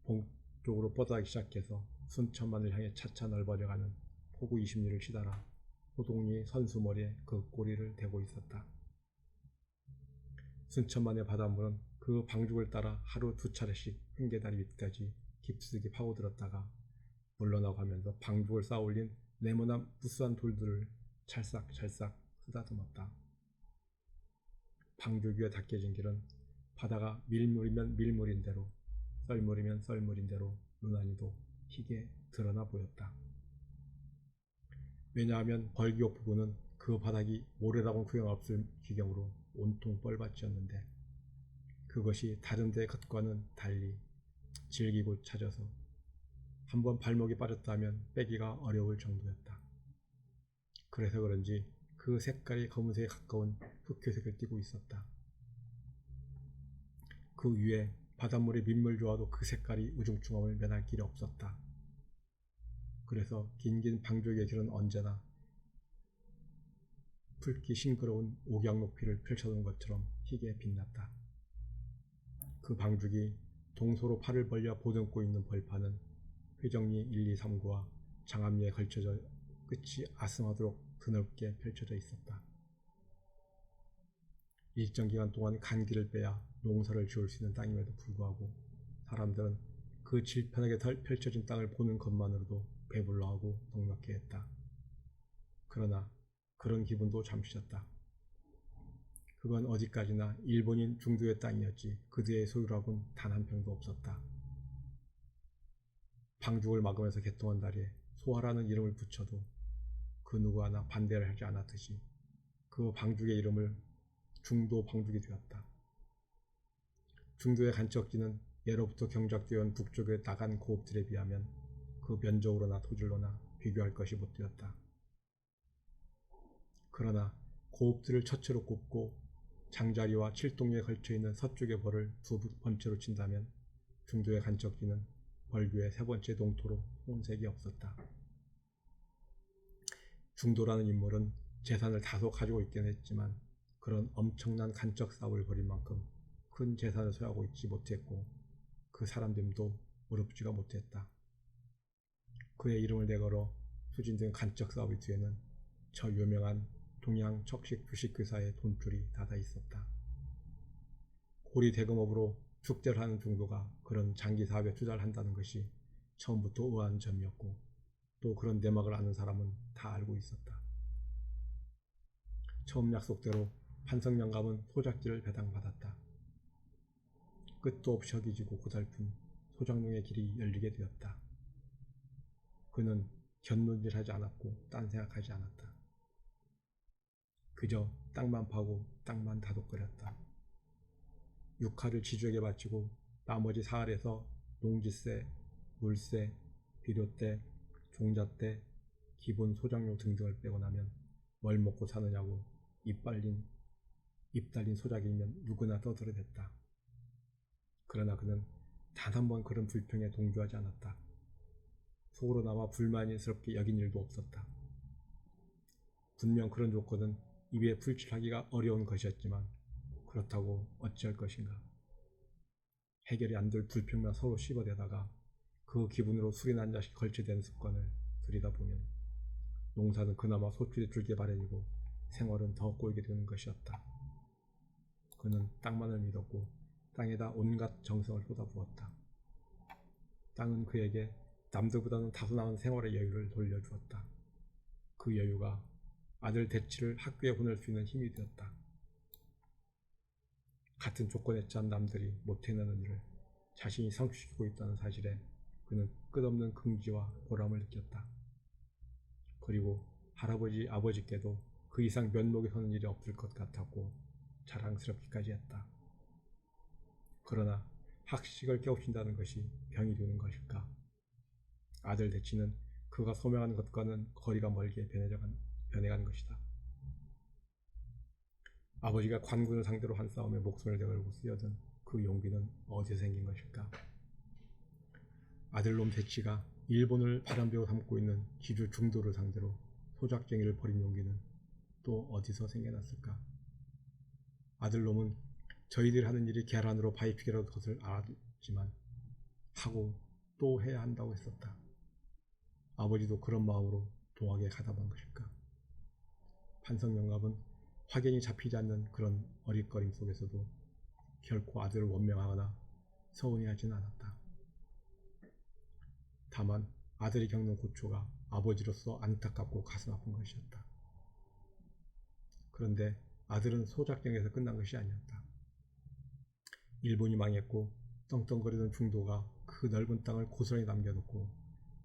동쪽으로 뻗어가기 시작해서 순천만을 향해 차차 넓어져가는 포구 20리를 치달아 호동리 선수머리에 그 꼬리를 대고 있었다. 순천만의 바닷물은 그 방죽을 따라 하루 2차례씩 횡계다리 밑까지 깊숙이 파고들었다가 물러나고 하면서 방죽을 쌓아올린 네모난 무수한 돌들을 찰싹찰싹 쓰다듬었다. 방죽 위에 닦여진 길은 바다가 밀물이면 밀물인 대로 썰물이면 썰물인 대로 유난히도 희게 드러나 보였다. 왜냐하면 벌기옥 부근은 그 바닥이 모래라고는 소용없을 지경으로 온통 뻘밭이었는데 그것이 다른 데 것과는 달리 질기고 찾아서 한번 발목이 빠졌다면 빼기가 어려울 정도였다. 그래서 그런지 그 색깔이 검은색에 가까운 흑회색을 띠고 있었다. 그 위에 바닷물이 민물 좋아도 그 색깔이 우중충함을 면할 길이 없었다. 그래서 긴긴 방죽의 길은 언제나 붉기 싱그러운 옥양 높이를 펼쳐놓은 것처럼 희게 빛났다. 그 방죽이 동소로 팔을 벌려 보듬고 있는 벌판은 회정리 1, 2, 3구와 장암리에 걸쳐져 끝이 아슴하도록 드넓게 펼쳐져 있었다. 일정 기간 동안 간기를 빼야 농사를 지을 수 있는 땅임에도 불구하고 사람들은 그 질편하게 펼쳐진 땅을 보는 것만으로도 배불러하고 넉넉해 했다. 그러나 그런 기분도 잠시였다. 그건 어디까지나 일본인 중도의 땅이었지 그들의 소유라곤 단 한 평도 없었다. 방죽을 막으면서 개통한 다리에 소화라는 이름을 붙여도 그 누구 하나 반대를 하지 않았듯이 그 방죽의 이름을 중도 방죽이 되었다. 중도의 간척지는 예로부터 경작되어 온 북쪽에 나간 고읍들에 비하면 그 면적으로나 토질로나 비교할 것이 못 되었다. 그러나 고읍들을 첫째로 꼽고 장자리와 칠동리에 걸쳐있는 서쪽의 벌을 두 번째로 친다면 중도의 간척지는 벌교의 세 번째 농토로 손색이 없었다. 중도라는 인물은 재산을 다소 가지고 있긴 했지만 그런 엄청난 간척 사업을 벌인 만큼 큰 재산을 소유하고 있지 못했고 그 사람됨도 어렵지가 못했다. 그의 이름을 내걸어 추진된 간척 사업의 뒤에는 저 유명한 동양 척식 주식회사의 돈줄이 닫아 있었다. 고리 대금업으로 축제를 하는 중도가 그런 장기 사업에 투자를 한다는 것이 처음부터 의아한 점이었고 또 그런 내막을 아는 사람은 다 알고 있었다. 처음 약속대로 판석영감은 소작지를 배당받았다. 끝도 없이 허기지고 고달픈 소작농의 길이 열리게 되었다. 그는 견눈질하지 않았고 딴 생각하지 않았다. 그저 땅만 파고 땅만 다독거렸다. 육하를 지주에게 바치고 나머지 사할에서 농지세, 물세, 비료세, 종자세, 기본 소작료 등등을 빼고 나면 뭘 먹고 사느냐고 입 달린 소작이면 누구나 떠들어댔다. 그러나 그는 단 한 번 그런 불평에 동조하지 않았다. 속으로나마 불만이스럽게 여긴 일도 없었다. 분명 그런 조건은 입에 풀칠하기가 어려운 것이었지만 그렇다고 어찌할 것인가. 해결이 안 될 불평만 서로 씹어대다가 그 기분으로 술이나 한 잔씩 걸치된 습관을 들이다보면 농사는 그나마 소출이 줄게 마련이고 생활은 더 꼬이게 되는 것이었다. 그는 땅만을 믿었고 땅에다 온갖 정성을 쏟아부었다. 땅은 그에게 남들보다는 다소 나은 생활의 여유를 돌려주었다. 그 여유가 아들 대치를 학교에 보낼 수 있는 힘이 되었다. 같은 조건에 처한 남들이 못해내는 일을 자신이 성취시키고 있다는 사실에 그는 끝없는 긍지와 보람을 느꼈다. 그리고 할아버지 아버지께도 그 이상 면목이 서는 일이 없을 것 같았고 자랑스럽기까지 했다. 그러나 학식을 깨우친다는 것이 병이 되는 것일까? 아들 대치는 그가 소명한 것과는 거리가 멀게 변해간 것이다. 아버지가 관군을 상대로 한 싸움에 목숨을 걸고 쓰여든 그 용기는 어디서 생긴 것일까? 아들놈 대치가 일본을 바람대로 삼고 있는 기주 중도를 상대로 소작쟁이를 벌인 용기는 또 어디서 생겨났을까? 아들놈은 저희들이 하는 일이 계란으로 바위피기라도 것을 알았지만 하고 또 해야 한다고 했었다. 아버지도 그런 마음으로 동학에 가담한 것일까? 판석영갑은 확연히 잡히지 않는 그런 어릿거림 속에서도 결코 아들을 원명하거나 서운해하진 않았다. 다만 아들이 겪는 고초가 아버지로서 안타깝고 가슴 아픈 것이었다. 그런데 아들은 소작쟁에서 끝난 것이 아니었다. 일본이 망했고 떵떵거리던 중도가 그 넓은 땅을 고스란히 남겨놓고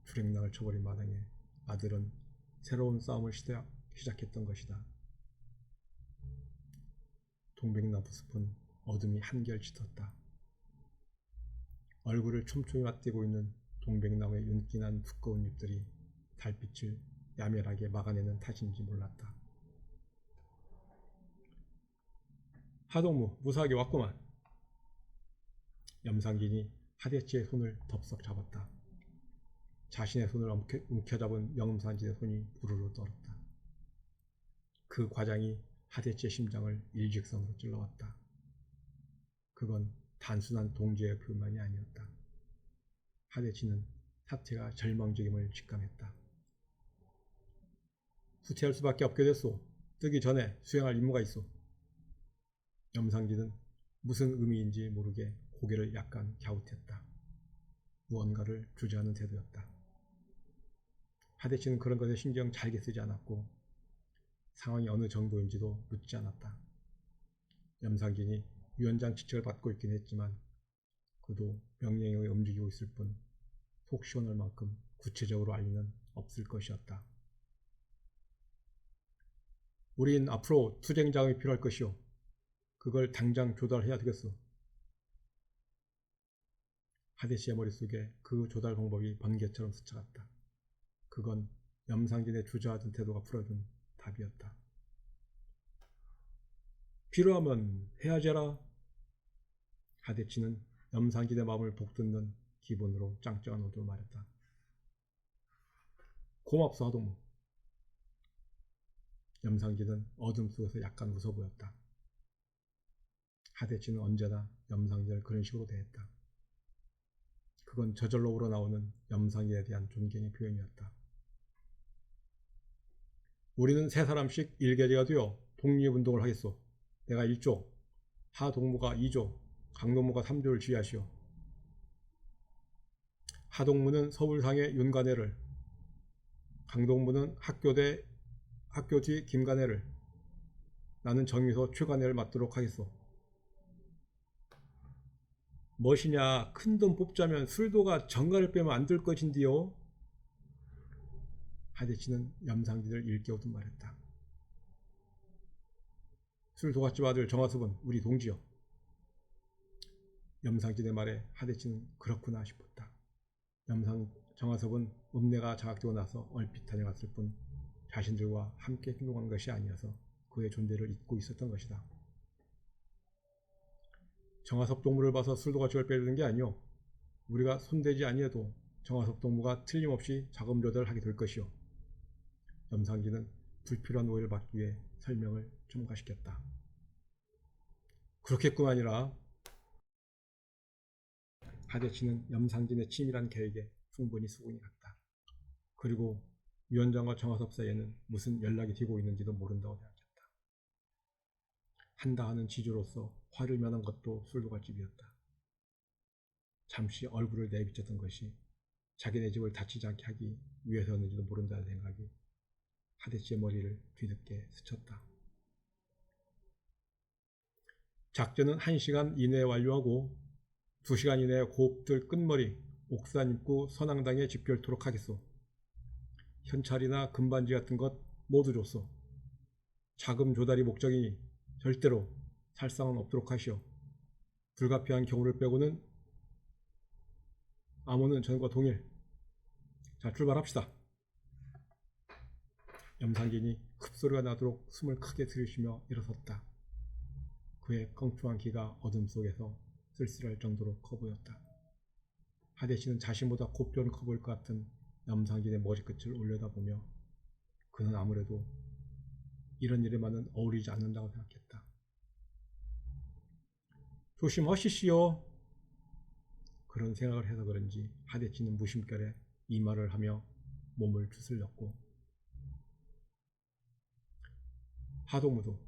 주랭랑을 쳐버린 마당에 아들은 새로운 싸움을 시작했던 것이다. 동백나무 숲은 어둠이 한결 짙었다. 얼굴을 촘촘히 맞대고 있는 동백나무의 윤기난 두꺼운 잎들이 달빛을 야멸하게 막아내는 탓인지 몰랐다. 하동무 무사하게 왔구만. 염상진이 하대치의 손을 덥석 잡았다. 자신의 손을 움켜잡은 염상진의 손이 부르르 떨었다. 그 과장이 하대치의 심장을 일직선으로 찔러왔다. 그건 단순한 동지의 표만이 아니었다. 하대치는 사태가 절망적임을 직감했다. 후퇴할 수밖에 없게 됐소. 뜨기 전에 수행할 임무가 있어. 염상진은 무슨 의미인지 모르게 고개를 약간 갸웃했다. 무언가를 주저하는 태도였다. 하대치는 그런 것에 신경 잘게 쓰지 않았고 상황이 어느 정도인지도 묻지 않았다. 염상진이 위원장 지책을 받고 있긴 했지만 그도 명령에 움직이고 있을 뿐 속 시원할 만큼 구체적으로 알리는 없을 것이었다. 우린 앞으로 투쟁장이 필요할 것이오. 그걸 당장 조달해야 되겠어. 하대시의 머릿속에 그 조달 방법이 번개처럼 스쳐갔다. 그건 염상진의 주저하던 태도가 풀어준 답이었다. 필요하면 해야지라. 하대치는 염상진의 마음을 복듣는 기분으로 짱짱한 옷으로 말했다. 고맙소 하동무. 염상진은 어둠 속에서 약간 웃어 보였다. 하대치는 언제나 염상진을 그런 식으로 대했다. 그건 저절로 우러나오는 염상진에 대한 존경의 표현이었다. 우리는 세 사람씩 일개제가 되어 독립운동을 하겠소. 내가 1조, 하동무가 2조, 강동무가 3조를 지휘하시오. 하동무는 서울상의 윤관회를, 강동무는 학교 뒤 김관회를, 나는 정미소 최관회를 맡도록 하겠소. 멋이냐, 큰돈 뽑자면 술도가 정가를 빼면 안 될 것인데요. 하대치는 염상진을 일깨우듯 말했다. 술도갓집 아들 정화섭은 우리 동지요. 염상진의 말에 하대치는 그렇구나 싶었다. 정화섭은 읍내가 장악되고 나서 얼핏 다녀갔을 뿐 자신들과 함께 행동한 것이 아니어서 그의 존재를 잊고 있었던 것이다. 정화섭 동무를 봐서 술도같집을 빼려는 게 아니오. 우리가 손대지 아니해도 정화섭 동무가 틀림없이 자금 조달을 하게 될 것이오. 염상진은 불필요한 오해를 막기 위해 설명을 첨가시켰다. 그렇겠구만이라. 하대치는 염상진의 치밀한 계획에 충분히 수긍이 갔다. 그리고 위원장과 정화섭 사이에는 무슨 연락이 되고 있는지도 모른다고 생각했다. 한다 하는 지주로서 화를 면한 것도 술도갓집이었다. 잠시 얼굴을 내비쳤던 것이 자기네 집을 다치지 않게 하기 위해서였는지도 모른다는 생각이 하대치의 머리를 뒤늦게 스쳤다. 작전은 1시간 이내에 완료하고 2시간 이내에 고업들 끝머리 옥산 입구 선앙당에 집결토록 하겠소. 현찰이나 금반지 같은 것 모두 줬소. 자금 조달이 목적이니 절대로 살상은 없도록 하시오. 불가피한 경우를 빼고는 암호는 전과 동일. 자, 출발합시다. 염상진이 흡소리가 나도록 숨을 크게 들이쉬며 일어섰다. 그의 껑충한 키가 어둠 속에서 쓸쓸할 정도로 커 보였다. 하대씨는 자신보다 곱존 커 보일 것 같은 염상진의 머리끝을 올려다보며 그는 아무래도 이런 일에만은 어울리지 않는다고 생각했다. 조심하시시오. 그런 생각을 해서 그런지 하대치는 무심결에 이 말을 하며 몸을 추슬렸고 하동무도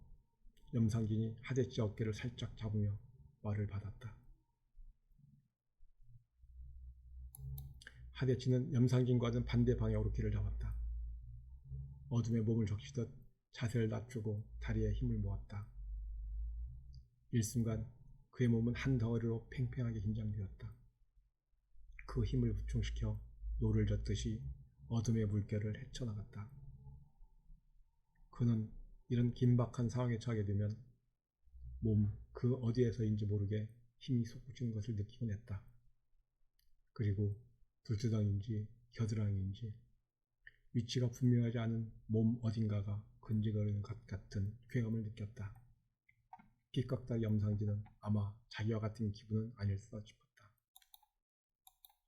염상진이 하대치 어깨를 살짝 잡으며 말을 받았다. 하대치는 염상진과는 반대 방향으로 길을 잡았다. 어둠에 몸을 적시듯 자세를 낮추고 다리에 힘을 모았다. 일순간 그의 몸은 한 덩어리로 팽팽하게 긴장되었다. 그 힘을 부충시켜 노를 젓듯이 어둠의 물결을 헤쳐나갔다. 그는 이런 긴박한 상황에 처하게 되면 몸 그 어디에서인지 모르게 힘이 솟구치는 것을 느끼곤 했다. 그리고 불투덩인지 겨드랑이인지 위치가 분명하지 않은 몸 어딘가가 근질거리는 것 같은 쾌감을 느꼈다. 삐깍다 염상진은 아마 자기와 같은 기분은 아닐까 싶었다.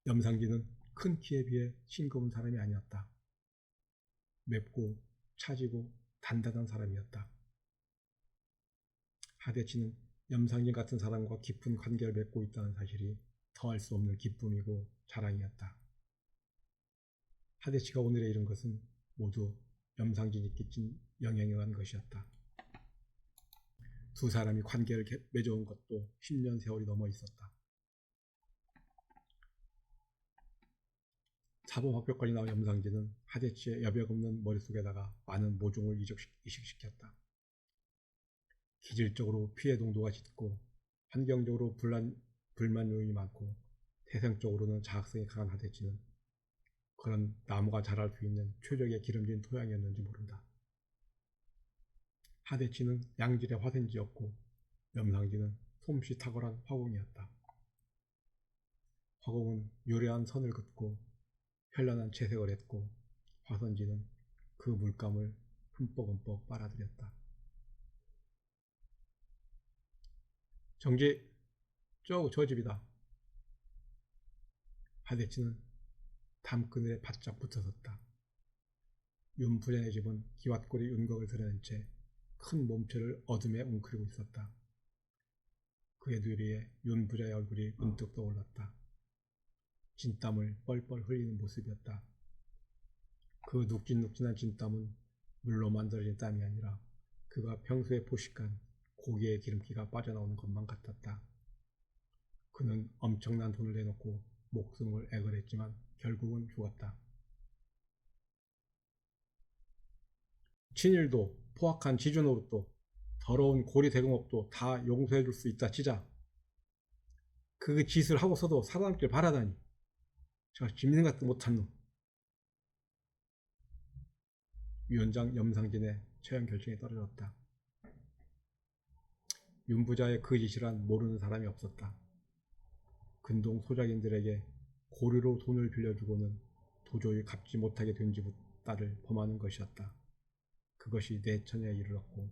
염상진은 큰 키에 비해 싱거운 사람이 아니었다. 맵고 차지고 단단한 사람이었다. 하대치는 염상진 같은 사람과 깊은 관계를 맺고 있다는 사실이 더할 수 없는 기쁨이고 자랑이었다. 하대치가 오늘에 이른 것은 모두 염상진이 끼친 영향에 의한 것이었다. 두 사람이 관계를 맺어온 것도 10년 세월이 넘어 있었다. 사범학교까지 나온 염상진은 하대치의 여백 없는 머릿속에다가 많은 모종을 이식시켰다. 기질적으로 피해 동도가 짙고 환경적으로 불만 요인이 많고 태생적으로는 자학성이 강한 하대치는 그런 나무가 자랄 수 있는 최적의 기름진 토양이었는지 모른다. 하대치는 양질의 화생지였고 염상진은 솜씨 탁월한 화공이었다. 화공은 요래한 선을 긋고 현란한 채색을 했고 화선지는 그 물감을 흠뻑흠뻑 빨아들였다. 정지! 저 집이다. 하대치는 담그늘에 바짝 붙어섰다. 윤부자의 집은 기왓골이 윤곽을 드러낸 채 큰 몸체를 어둠에 웅크리고 있었다. 그의 뇌리에 윤부자의 얼굴이 문득 떠올랐다. 진땀을 뻘뻘 흘리는 모습이었다. 그 눅진눅진한 진땀은 물로 만들어진 땀이 아니라 그가 평소에 포식한 고기의 기름기가 빠져나오는 것만 같았다. 그는 엄청난 돈을 내놓고 목숨을 애걸했지만 결국은 죽었다. 친일도 포악한 지주노릇도 더러운 고리대공업도 다 용서해줄 수 있다 치자. 그 짓을 하고서도 살아남길 바라다니. 저 짐승 같은 못한 놈. 위원장 염상진의 처형 결정이 떨어졌다. 윤부자의 그 짓이란 모르는 사람이 없었다. 근동 소작인들에게 고리로 돈을 빌려주고는 도저히 갚지 못하게 된 집딸을 범하는 것이었다. 그것이 내 처녀에 이르렀고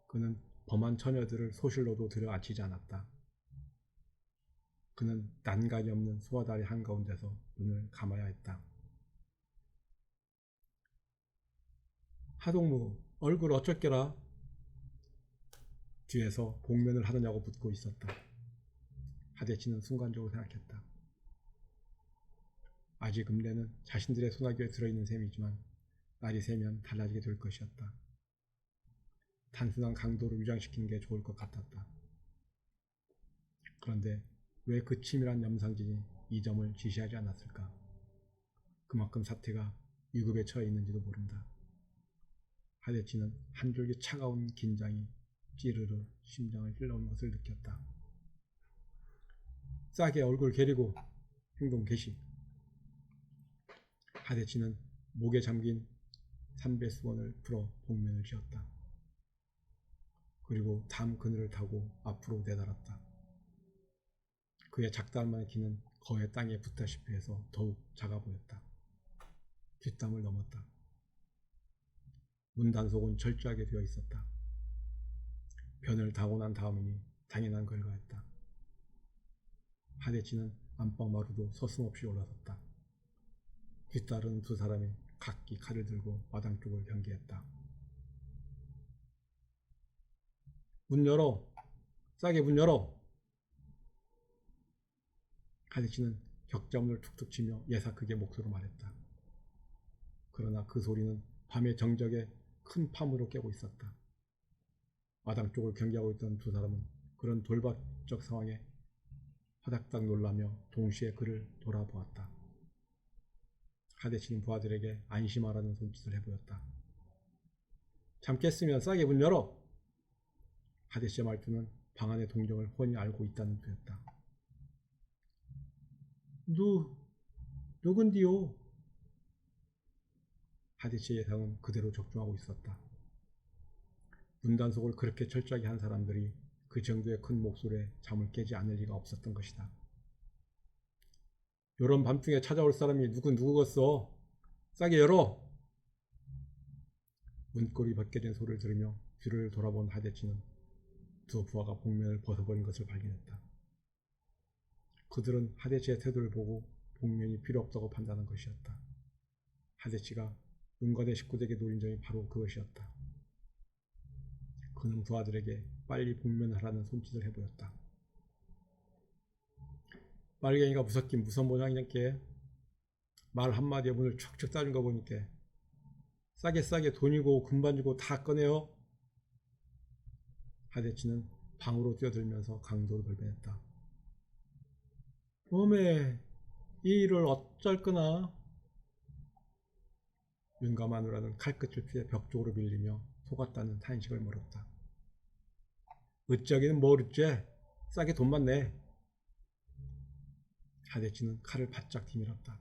그는 범한 처녀들을 소실로도 들여앉히지 않았다. 그는 난간이 없는 소화다리 한가운데서 눈을 감아야 했다. 하동무 얼굴 어쩔게라. 뒤에서 복면을 하느냐고 묻고 있었다. 하대치는 순간적으로 생각했다. 아직 음래는 자신들의 소나기에 들어있는 셈이지만 날이 새면 달라지게 될 것이었다. 단순한 강도로 위장시키는 게 좋을 것 같았다. 그런데 왜 그 치밀한 염상진이 이 점을 지시하지 않았을까? 그만큼 사태가 위급에 처해 있는지도 모른다. 하대치는 한 줄기 차가운 긴장이 찌르르 심장을 찔러오는 것을 느꼈다. 싸게 얼굴 가리고 행동 개시. 하대치는 목에 잠긴 삼배수건을 풀어 복면을 쥐었다. 그리고 담 그늘을 타고 앞으로 내달았다. 그의 작달만의 키는 거의 땅에 붙다시피 해서 더욱 작아 보였다. 뒷담을 넘었다. 문단속은 철저하게 되어 있었다. 변을 타고 난 다음이니 당연한 결과였다. 하대치는 안방마루도 서슴없이 올라섰다. 뒤따르는 두 사람이 각기 칼을 들고 마당 쪽을 경계했다. 문 열어! 싸게 문 열어! 하대치는 격자문을 툭툭 치며 예사크게 목소리로 말했다. 그러나 그 소리는 밤의 정적에 큰 파문으로 깨고 있었다. 마당 쪽을 경계하고 있던 두 사람은 그런 돌발적 상황에 화닥닥 놀라며 동시에 그를 돌아보았다. 하대치는 부하들에게 안심하라는 손짓을 해보였다. 잠깼으면 싸게 문 열어! 하대치의 말투는 방 안의 동정을 훤히 알고 있다는 뜻이었다. 누군디요? 하대치의 예상은 그대로 적중하고 있었다. 문단속을 그렇게 철저하게 한 사람들이 그 정도의 큰 목소리에 잠을 깨지 않을 리가 없었던 것이다. 요런 밤중에 찾아올 사람이 누구겠어? 싸게 열어! 문고리 벗겨진 소리를 들으며 뒤를 돌아본 하대치는 두 부하가 복면을 벗어버린 것을 발견했다. 그들은 하대치의 태도를 보고 복면이 필요 없다고 판단한 것이었다. 하대치가 윤과대 식구들에게 노린 점이 바로 그것이었다. 그는 부하들에게 빨리 복면하라는 손짓을 해보였다. 빨갱이가 무섭긴 무슨 모양이냐께. 말 한마디에 문을 척척 따준 거 보니까 싸게 돈이고 금반지고 다 꺼내요. 하대치는 방으로 뛰어들면서 강도로 돌변했다. 어메, 이 일을 어쩔 거나. 윤과 마누라는 칼끝을 피해 벽 쪽으로 밀리며 속았다는 탄식을 물었다. 어쩌기는 뭘 어째? 싸게 돈만 내. 하대치는 칼을 바짝 뒤밀었다.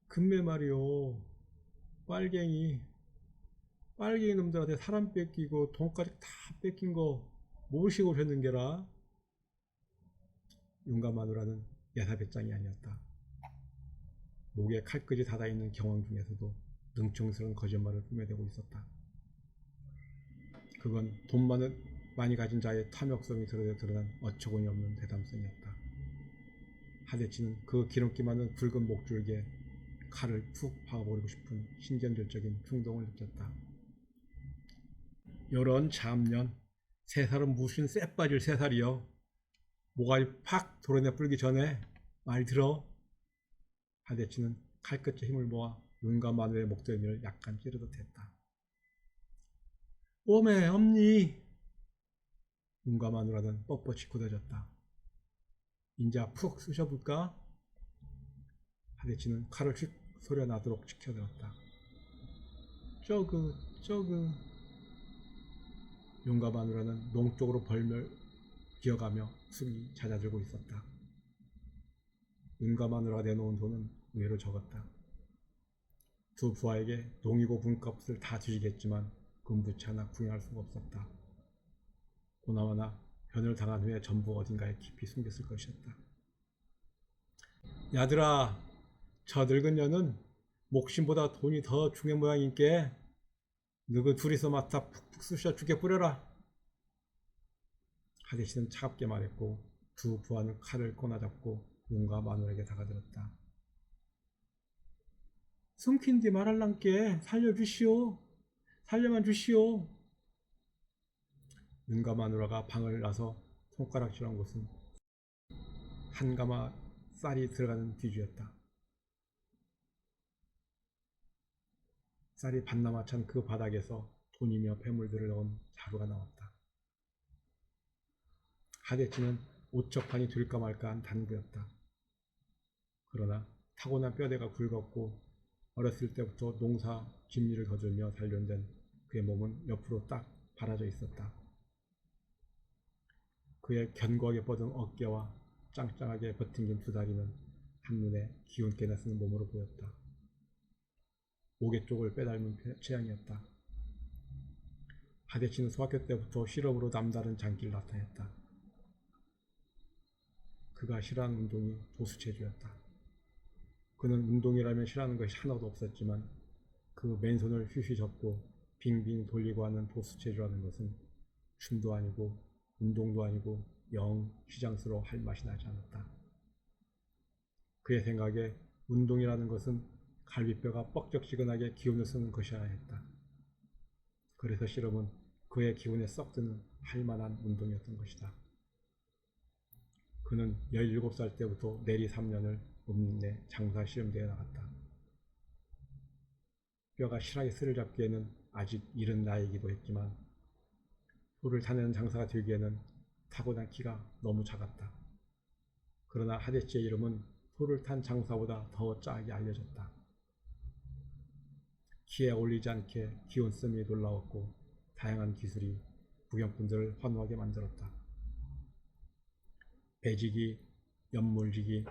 금매 말이요. 빨갱이 놈들한테 사람 뺏기고 돈까지 다 뺏긴 거 모시고 오셨는 게라. 윤과 마누라는 예사배짱이 아니었다. 목에 칼끝이 닫아있는 경황 중에서도 능청스러운 거짓말을 뿜어대고 있었다. 그건 돈 많이 가진 자의 탐욕성이 드러난 어처구니 없는 대담성이었다. 하대치는 그 기름기 많은 붉은 목줄기에 칼을 푹 박아버리고 싶은 신경질적인 충동을 느꼈다. 요런 참년, 세 살은 무슨 쎄빠질 세 살이여. 모가지 팍 도려내 불기 전에 말 들어. 하대치는 칼끝에 힘을 모아 윤과 마누의 목덜미를 약간 찌르듯 했다. 오메 엄니. 윤과 마누라는 뻣뻣이 굳어졌다. 인자 푹 쑤셔볼까? 하대치는 칼을 휙 소리가 나도록 지켜들었다. 저그 윤과 마누라는 농 쪽으로 벌벌 기어가며 숨이 잦아들고 있었다. 윤과 마누라가 내놓은 돈은 의외로 적었다. 두 부하에게 농이고 분값을 다 주시겠지만 금부치 하나 구경할 수가 없었다. 보나마나 변을 당한 후에 전부 어딘가에 깊이 숨겼을 것이었다. 야들아, 저 늙은 년은 목심보다 돈이 더 중요한 모양인께 너희 둘이서 맡아 푹푹 쑤셔 죽여 뿌려라. 하대치는 차갑게 말했고 두 부하는 칼을 꼬나잡고 윤과 마누라에게 다가들었다. 숨긴디 말할랑께 살려주시오. 살려만 주시오. 윤과 마누라가 방을 나서 손가락질한 곳은 한 가마 쌀이 들어가는 뒤주였다. 쌀이 반나마 찬 그 바닥에서 돈이며 폐물들을 넣은 자루가 나왔다. 하대치는 오척판이 될까 말까한 단부였다. 그러나 타고난 뼈대가 굵었고 어렸을 때부터 농사 집일을 거두며 단련된 그의 몸은 옆으로 딱 바라져 있었다. 그의 견고하게 뻗은 어깨와 짱짱하게 버팅긴 두 다리는 한눈에 기운깨나 쓰는 몸으로 보였다. 목의 쪽을 빼닮은 체형이었다. 하대치는 소학교 때부터 실험으로 남다른 장기를 나타냈다. 그가 싫어하는 운동이 보수체조였다. 그는 운동이라면 싫어하는 것이 하나도 없었지만 그 맨손을 휘휘 접고 빙빙 돌리고 하는 보수체조라는 것은 춤도 아니고 운동도 아니고 영 시장스러워 할 맛이 나지 않았다. 그의 생각에 운동이라는 것은 갈비뼈가 뻑적지근하게 기운을 쓰는 것이어야 했다. 그래서 실험은 그의 기운에 썩 드는 할만한 운동이었던 것이다. 그는 17살 때부터 내리 3년을 읍내 장사 실험대에 나갔다. 뼈가 실하게 스를 잡기에는 아직 이른 나이이기도 했지만 소를 타내는 장사가 되기에는 타고난 키가 너무 작았다. 그러나 하데치의 이름은 소를 탄 장사보다 더 짜게 알려졌다. 키에 어울리지 않게 기운쓰미 놀라웠고 다양한 기술이 구경꾼들을 환호하게 만들었다. 배지기, 연물지기,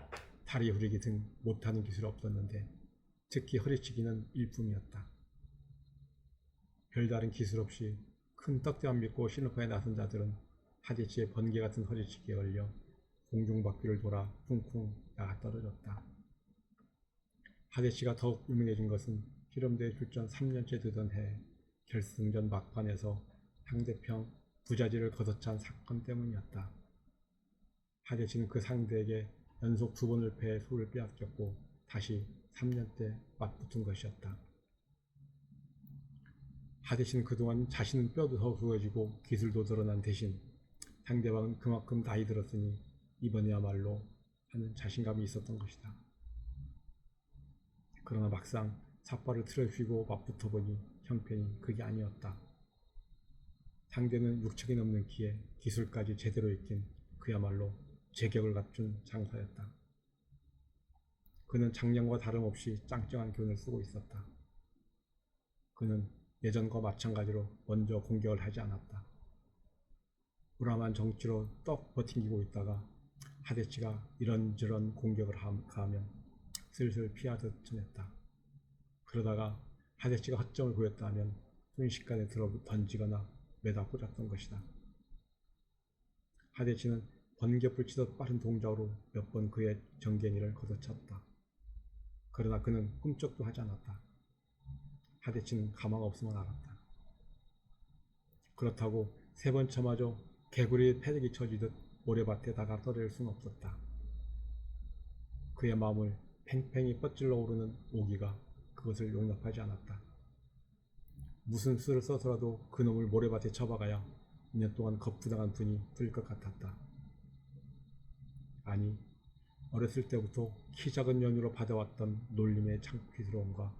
다리 후리기 등 못하는 기술이 없었는데 특히 허리치기는 일품이었다. 별다른 기술 없이 큰 떡대만 믿고 신호파에 나선 자들은 하데치의 번개 같은 허리치기에 걸려 공중바퀴를 돌아 쿵쿵 나가 떨어졌다. 하데치가 더욱 유명해진 것은 실험대회 출전 3년째 되던 해 결승전 막판에서 상대편 부자지를 걷어찬 사건 때문이었다. 하데치는 그 상대에게 연속 2번을 패해 소를 빼앗겼고 다시 3년째 맞붙은 것이었다. 하데치는 그동안 자신은 뼈도 더 부어지고 기술도 드러난 대신 상대방은 그만큼 나이 들었으니 이번에야말로 하는 자신감이 있었던 것이다. 그러나 막상 삿발을 틀어쥐고 맞붙어보니 형편이 그게 아니었다. 상대는 6척이 넘는 키에 기술까지 제대로 익힌 그야말로 제격을 갖춘 장사였다. 그는 작년과 다름없이 짱짱한 기운을 쓰고 있었다. 그는 예전과 마찬가지로 먼저 공격을 하지 않았다. 불안한 정치로 떡 버팅기고 있다가 하데치가 이런저런 공격을 가하면 슬슬 피하듯 지냈다. 그러다가 하데치가 허점을 보였다 하면 순식간에 들어 던지거나 매다 꽂았던 것이다. 하데치는 번개불 치듯 빠른 동작으로 몇 번 그의 정갱이를 걷어찼다. 그러나 그는 꿈쩍도 하지 않았다. 하데치는 가망 없음을 알았다. 그렇다고 3번 쳐마저 개구리 패대기 쳐지듯 모래밭에 다가 떨어질 수는 없었다. 그의 마음을 팽팽히 뻗질러 오르는 오기가 그것을 용납하지 않았다. 무슨 수를 써서라도 그놈을 모래밭에 쳐박아야 2년 동안 거푸당한 분이 풀릴 것 같았다. 아니, 어렸을 때부터 키 작은 연유로 받아왔던 놀림의 창피스러움과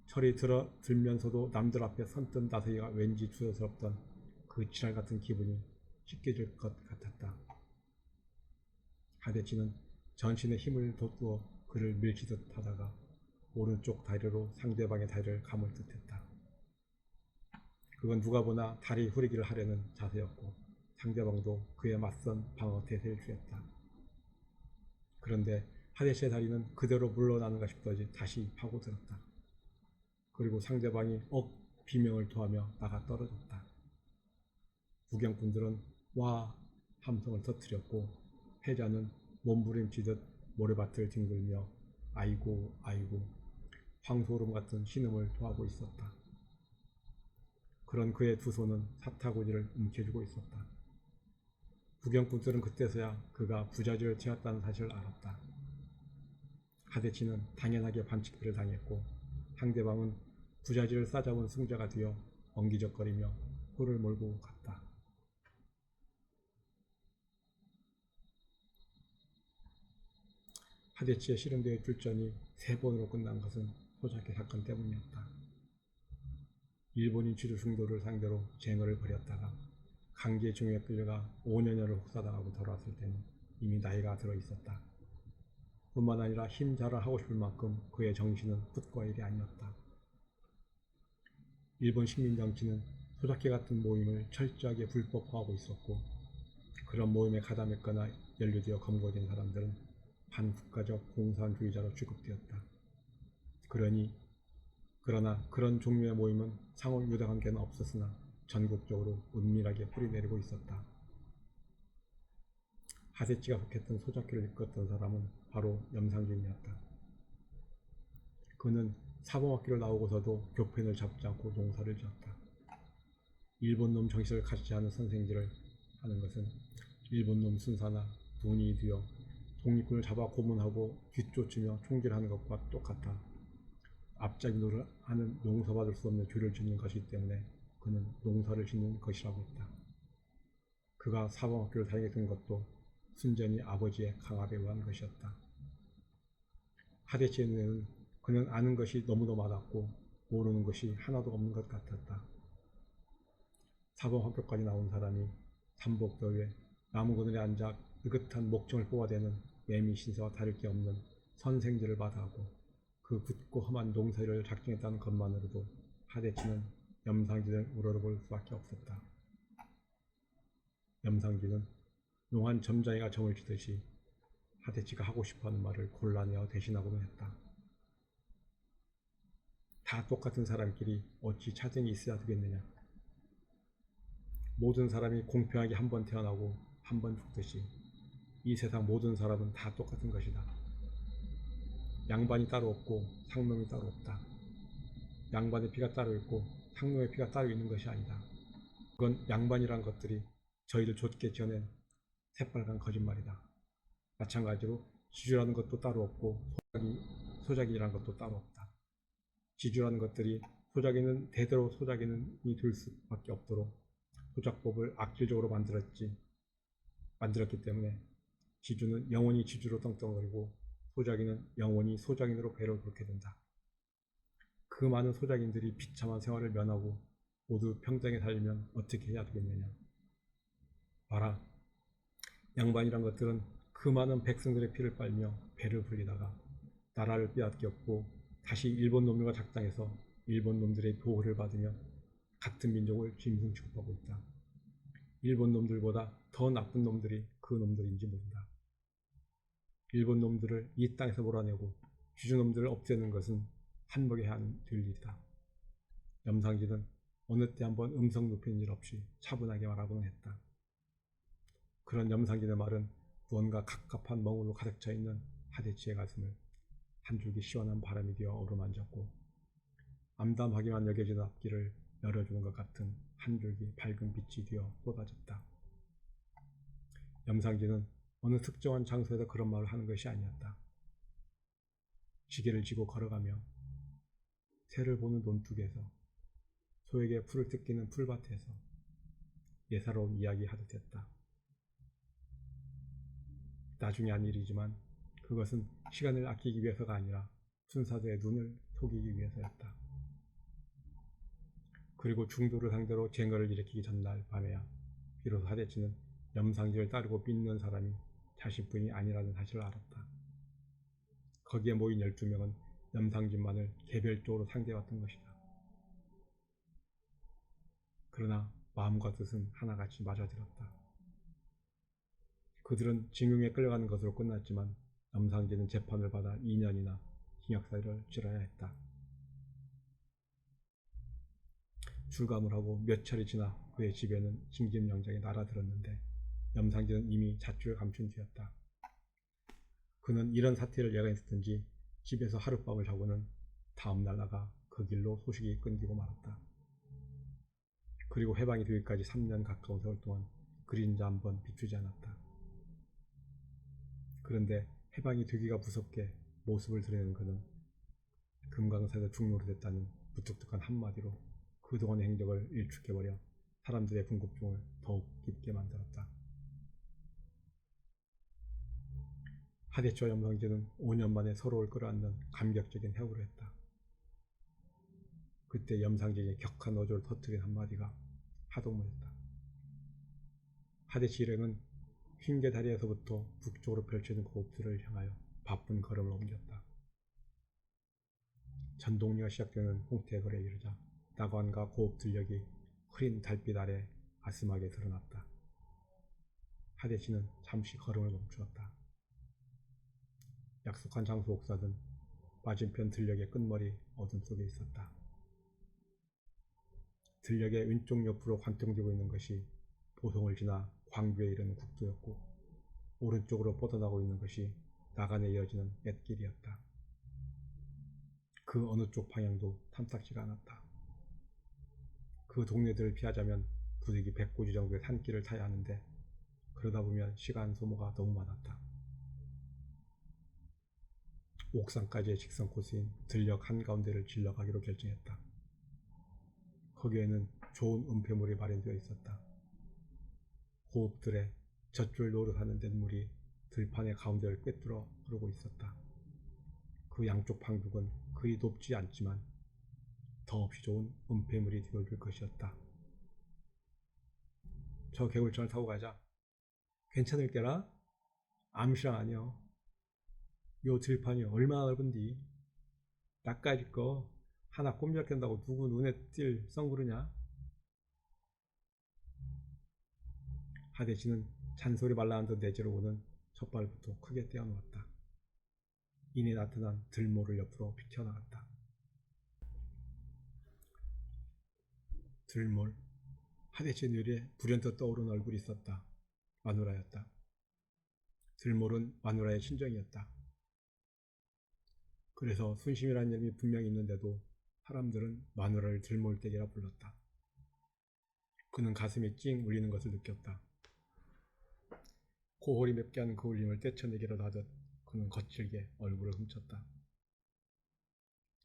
철이 들면서도 남들 앞에 선뜻 나서기가 왠지 주저스럽던 그 지랄 같은 기분이 씻겨질 것 같았다. 하데치는 전신에 힘을 돋구어 그를 밀치듯 하다가 오른쪽 다리로 상대방의 다리를 감을 듯했다. 그건 누가 보나 다리 후리기를 하려는 자세였고 상대방도 그에 맞선 방어 태세를 취했다. 그런데 하데치의 다리는 그대로 물러나는가 싶더니 다시 파고들었다. 그리고 상대방이 비명을 토하며 나가 떨어졌다. 구경꾼들은 와 함성을 터뜨렸고 패자는 몸부림치듯 모래밭을 뒹굴며 아이고 아이고 황소름 같은 신음을 토하고 있었다. 그런 그의 두 손은 사타구니를 움켜쥐고 있었다. 구경꾼들은 그때서야 그가 부자지를 채웠다는 사실을 알았다. 하데치는 당연하게 반칙패를 당했고 상대방은 부자지를 싸잡은 승자가 되어 엉기적거리며 코를 몰고 갔다. 하데치의 실험대회 출전이 3번으로 끝난 것은 소작의 사건 때문이었다. 일본인 주류승도를 상대로 쟁어를 벌였다가 강제징용에 끌려가 5년여를 혹사당하고 돌아왔을 때는 이미 나이가 들어 있었다. 뿐만 아니라 힘자랑 하고 싶을 만큼 그의 정신은 풋과 일이 아니었다. 일본 식민정치는 소작회 같은 모임을 철저하게 불법화하고 있었고 그런 모임에 가담했거나 연루되어 검거된 사람들은 반국가적 공산주의자로 취급되었다. 그러나 그런 종류의 모임은 상호 유대관계는 없었으나 전국적으로 은밀하게 뿌리내리고 있었다. 하대치가 속했던 소작교를 이끌었던 사람은 바로 염상진이었다. 그는 사범학교를 나오고서도 교편을 잡지 않고 농사를 지었다. 일본놈 정신을 갖지 않은 선생질을 하는 것은 일본놈 순사나 돈이 되어 독립군을 잡아 고문하고 뒤쫓으며 총질하는 것과 똑같다. 앞잡이 노를 하는 용서받을 수 없는 죄를 짓는 것이기 때문에 그는 농사를 짓는 것이라고 했다. 그가 사범학교를 다니게 된 것도 순전히 아버지의 강압에 의한 것이었다. 하대치의 눈에는 그는 아는 것이 너무도 많았고 모르는 것이 하나도 없는 것 같았다. 사범학교까지 나온 사람이 삼복더위에 나무 그늘에 앉아 느긋한 목청을 뽑아대는 매미 신세와 다를 게 없는 선생들을 마다하고 그 굳고 험한 농사일을 작정했다는 것만으로도 하대치는 염상진을 우러러볼 수밖에 없었다. 염상진은 용한 점장이가 점을 치듯이 하대치가 하고 싶어하는 말을 골라내어 대신하고는 했다. 다 똑같은 사람끼리 어찌 차등이 있어야 되겠느냐. 모든 사람이 공평하게 한 번 태어나고 한 번 죽듯이 이 세상 모든 사람은 다 똑같은 것이다. 양반이 따로 없고 상놈이 따로 없다. 양반의 피가 따로 있고 상놈의 피가 따로 있는 것이 아니다. 그건 양반이란 것들이 저희를 좇게 지어낸 새빨간 거짓말이다. 마찬가지로 지주라는 것도 따로 없고 소작이란 것도 따로 없다. 지주라는 것들이 소작이는 대대로 소작인이 될 수밖에 없도록 소작법을 악질적으로 만들었기 때문에 지주는 영원히 지주로 떵떵거리고 소작인은 영원히 소작인으로 배를 곶게 된다. 그 많은 소작인들이 비참한 생활을 면하고 모두 평등에 살려면 어떻게 해야 되겠느냐. 봐라. 양반이란 것들은 그 많은 백성들의 피를 빨며 배를 불리다가 나라를 빼앗겼고 다시 일본 놈들과 작당해서 일본 놈들의 보호를 받으며 같은 민족을 짐승 취급하고 있다. 일본 놈들보다 더 나쁜 놈들이 그 놈들인지 모른다. 일본 놈들을 이 땅에서 몰아내고 주주 놈들을 없애는 것은 한몫에 한 될 일이다. 염상진은 어느 때 한번 음성 높이는 일 없이 차분하게 말하고는 했다. 그런 염상진의 말은 무언가 갑갑한 멍울로 가득 차 있는 하대치의 가슴을 한 줄기 시원한 바람이 되어 어루만졌고 암담하게만 여겨지는 앞길을 열어주는 것 같은 한 줄기 밝은 빛이 되어 쏟아졌다. 염상진은 어느 특정한 장소에서 그런 말을 하는 것이 아니었다. 지게를 지고 걸어가며 새를 보는 논둑에서 소에게 풀을 뜯기는 풀밭에서 예사로운 이야기 하듯 했다. 나중에 한 일이지만 그것은 시간을 아끼기 위해서가 아니라 순사들의 눈을 속이기 위해서였다. 그리고 중도를 상대로 쟁거를 일으키기 전날 밤에야 비로소 하대치는 염상진을 따르고 빚는 사람이 자신뿐이 아니라는 사실을 알았다. 거기에 모인 12명은 염상진만을 개별적으로 상대해왔던 것이다. 그러나 마음과 뜻은 하나같이 맞아들었다. 그들은 징용에 끌려가는 것으로 끝났지만 염상진은 재판을 받아 2년이나 징역사유를 치러야 했다. 출감을 하고 몇 차례 지나 그의 집에는 징집영장이 날아들었는데 염상진은 이미 자취를 감춘 뒤였다. 그는 이런 사태를 예견했든지 집에서 하룻밤을 자고는 다음날 나가 그 길로 소식이 끊기고 말았다. 그리고 해방이 되기까지 3년 가까운 세월 동안 그림자 한 번 비추지 않았다. 그런데 해방이 되기가 무섭게 모습을 드러내는 그는 금강산에서 중로로 됐다는 무뚝뚝한 한마디로 그동안의 행적을 일축해버려 사람들의 궁금증을 더욱 깊게 만들었다. 하대치와 염상진은 5년 만에 서로를 끌어안는 감격적인 회고를 했다. 그때 염상진이 격한 어조를 터뜨린 한마디가 하동무였다. 하대치 일행은 흰개 다리에서부터 북쪽으로 펼쳐진 고읍들을 향하여 바쁜 걸음을 옮겼다. 전동리가 시작되는 홍태거리에 이르자 나관과 고읍 들녘이 흐린 달빛 아래 아슴하게 드러났다. 하대치는 잠시 걸음을 멈추었다. 약속한 장소 옥사는 맞은편 들녘의 끝머리 어둠 속에 있었다. 들녘의 왼쪽 옆으로 관통되고 있는 것이 보송을 지나 광주에 이르는 국도였고 오른쪽으로 뻗어나고 있는 것이 나간에 이어지는 갯길이었다. 그 어느 쪽 방향도 탐탁지가 않았다. 그 동네들을 피하자면 부득이 100고지 정도의 산길을 타야 하는데 그러다 보면 시간 소모가 너무 많았다. 옥산까지의 직선 코스인 들녘 한가운데를 질러가기로 결정했다. 거기에는 좋은 은폐물이 마련되어 있었다. 호흡들에 젖줄 노릇하는 냇물이 들판의 가운데를 꿰뚫어 흐르고 있었다. 그 양쪽 방벽은 그리 높지 않지만 더없이 좋은 은폐물이 되어줄 것이었다. 저 개울천을 타고 가자. 괜찮을 게라? 암시랑 아니여. 요 들판이 얼마나 넓은디? 나까지 거 하나 꼼짝 한다고 누구 눈에 띌 썽그러냐? 하대지는 잔소리 말라앉은 내지로 오는 젖발부터 크게 떼어놓았다. 이내 나타난 들모를 옆으로 비켜나갔다. 들몰. 하대지 뇌리에 불현듯 떠오른 얼굴이 있었다. 마누라였다. 들몰은 마누라의 친정이었다. 그래서 순심이라는 이름이 분명히 있는데도 사람들은 마누라를 들몰댁이라 불렀다. 그는 가슴이 찡 울리는 것을 느꼈다. 고홀이 맵게 하는 그 울림을 떼쳐내기라도 하듯 그는 거칠게 얼굴을 훔쳤다.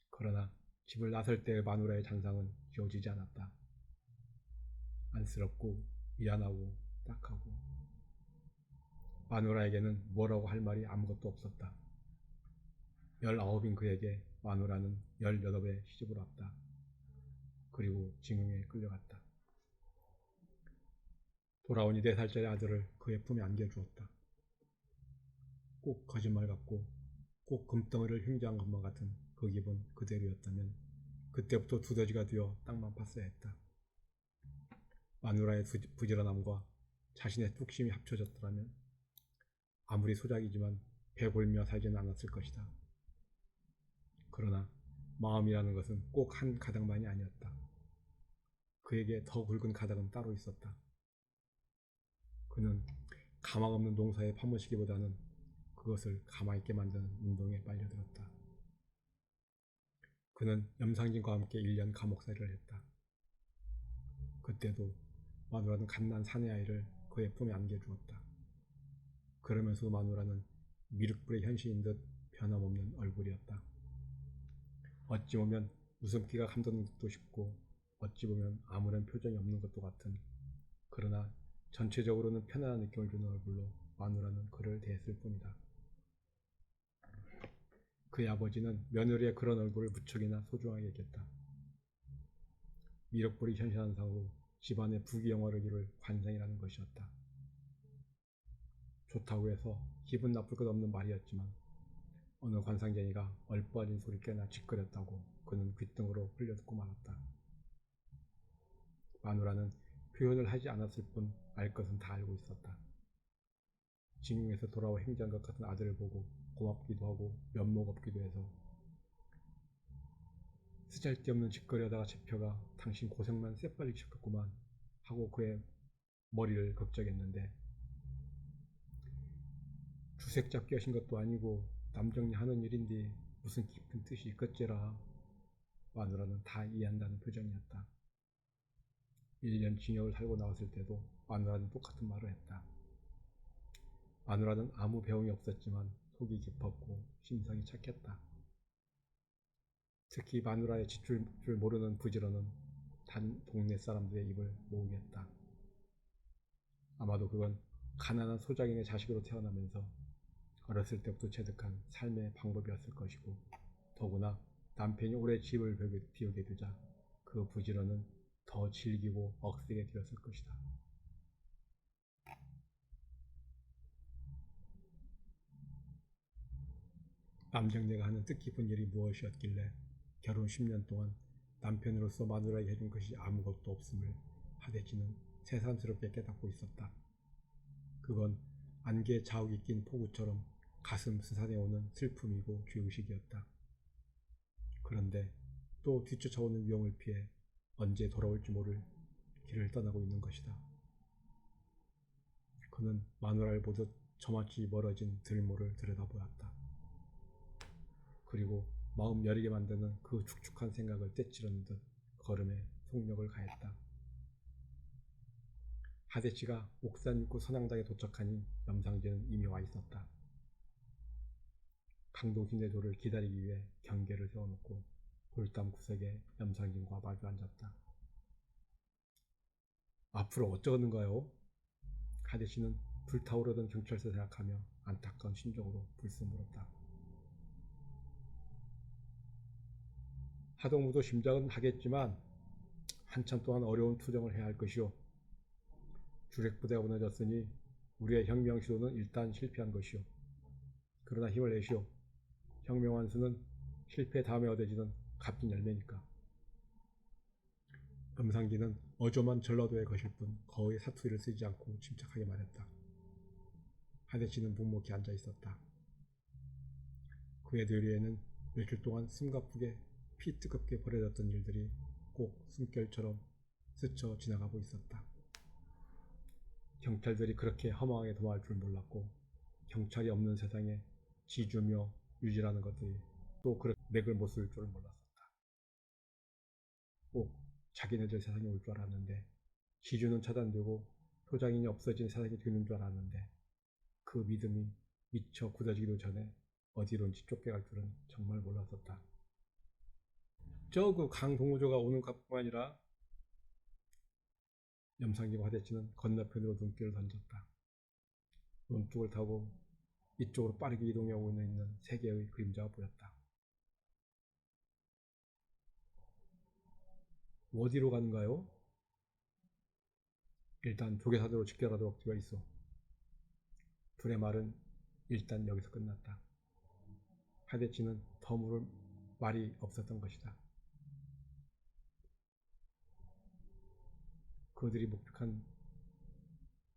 그러나 집을 나설 때의 마누라의 잔상은 지워지지 않았다. 안쓰럽고 미안하고 딱하고 마누라에게는 뭐라고 할 말이 아무것도 없었다. 19인 그에게 마누라는 18에 시집을 왔다. 그리고 징흥에 끌려갔다. 돌아오니 4살짜리 아들을 그의 품에 안겨주었다. 꼭 거짓말 같고 꼭 금덩이를 횡재한 것만 같은 그 기분 그대로였다면 그때부터 두더지가 되어 땅만 팠어야 했다. 마누라의 부지런함과 자신의 뚝심이 합쳐졌더라면 아무리 소작이지만 배골며 살지는 않았을 것이다. 그러나 마음이라는 것은 꼭 한 가닥만이 아니었다. 그에게 더 굵은 가닥은 따로 있었다. 그는 가망 없는 농사에 파묻히기보다는 그것을 가망 있게 만드는 운동에 빨려들었다. 그는 염상진과 함께 1년 감옥살이를 했다. 그때도 마누라는 갓난 사내 아이를 그의 품에 안겨주었다. 그러면서 마누라는 미륵불의 현실인 듯 변함없는 얼굴이었다. 어찌 보면 웃음기가 감도는 듯도 싶고 어찌 보면 아무런 표정이 없는 것도 같은, 그러나 전체적으로는 편안한 느낌을 주는 얼굴로 마누라는 그를 대했을 뿐이다. 그의 아버지는 며느리의 그런 얼굴을 무척이나 소중하게 여겼다. 미륵불이 현실한 상으로 집안의 부귀영화를 이룰 관상이라는 것이었다. 좋다고 해서 기분 나쁠 것 없는 말이었지만 어느 관상쟁이가 얼빠진 소리 꽤나 짓거렸다고 그는 귓등으로 흘려듣고 말았다. 마누라는 표현을 하지 않았을 뿐 알 것은 다 알고 있었다. 징용에서 돌아와 행자한 것 같은 아들을 보고 고맙기도 하고 면목 없기도 해서 쓰잘데없는 짓거리하다가 잡혀가 당신 고생만 쎄빨리 시켰구만 하고 그의 머리를 걱정했는데, 주색 잡기 하신 것도 아니고 남정리 하는 일인데 무슨 깊은 뜻이 있겠지라. 마누라는 다 이해한다는 표정이었다. 1년 징역을 살고 나왔을 때도 마누라는 똑같은 말을 했다. 마누라는 아무 배움이 없었지만 속이 깊었고 심성이 착했다. 특히 마누라의 지출 줄 모르는 부지런은 단 동네 사람들의 입을 모으겠다. 아마도 그건 가난한 소작인의 자식으로 태어나면서 어렸을 때부터 체득한 삶의 방법이었을 것이고, 더구나 남편이 오래 집을 비우게 되자 그 부지런은 더 질기고 억세게 되었을 것이다. 남정네가 하는 뜻깊은 일이 무엇이었길래 결혼 10년 동안 남편으로서 마누라에게 해준 것이 아무것도 없음을 하대지는 새삼스럽게 깨닫고 있었다. 그건 안개에 자욱이 낀 폭우처럼 가슴 스산해오는 슬픔이고 죄의식이었다. 그런데 또 뒤쫓아오는 위험을 피해 언제 돌아올지 모를 길을 떠나고 있는 것이다. 그는 마누라를 보듯 저마치 멀어진 들모를 들여다보았다. 그리고 마음 여리게 만드는 그 축축한 생각을 떼치려는 듯 걸음에 속력을 가했다. 하대치가 옥산 입구 선앙당에 도착하니 염상진은 이미 와 있었다. 강동신의 조를 기다리기 위해 경계를 세워놓고 돌담 구석에 염상진과 마주 앉았다. 앞으로 어쩌는가요? 하대치는 불타오르던 경찰서 생각하며 안타까운 심정으로 불쑥 물었다. 하동무도 심장은 하겠지만 한참 동안 어려운 투정을 해야 할 것이오. 주력부대가 무너졌으니 우리의 혁명 시도는 일단 실패한 것이오. 그러나 힘을 내시오. 혁명 완수는 실패 다음에 얻어지는 값진 열매니까. 염상진은 어조만 전라도의 것일 뿐 거의 사투리를 쓰지 않고 침착하게 말했다. 하대치는 묵묵히 앉아 있었다. 그의 뇌리에는 며칠 동안 숨가쁘게 피 뜨겁게 벌어졌던 일들이 꼭 숨결처럼 스쳐 지나가고 있었다. 경찰들이 그렇게 허망하게 도망할 줄 몰랐고 경찰이 없는 세상에 지주며 유지라는 것들이 또 그렇게 맥을 못 쓸 줄 몰랐었다. 꼭 자기네들 세상이 올 줄 알았는데 지주는 차단되고 소장인이 없어진 세상이 되는 줄 알았는데 그 믿음이 미처 굳어지기도 전에 어디론지 쫓겨갈 줄은 정말 몰랐었다. 그 강동우조가 오는 것뿐 아니라 염상진과 하대치는 건너편으로 눈길을 던졌다. 논둑을 타고 이쪽으로 빠르게 이동해오고 있는 세 개의 그림자가 보였다. 어디로 가는가요? 일단 조개사도로 직결하도록 되어 있어. 둘의 말은 일단 여기서 끝났다. 하대치는 더 물을 말이 없었던 것이다. 그들이 목격한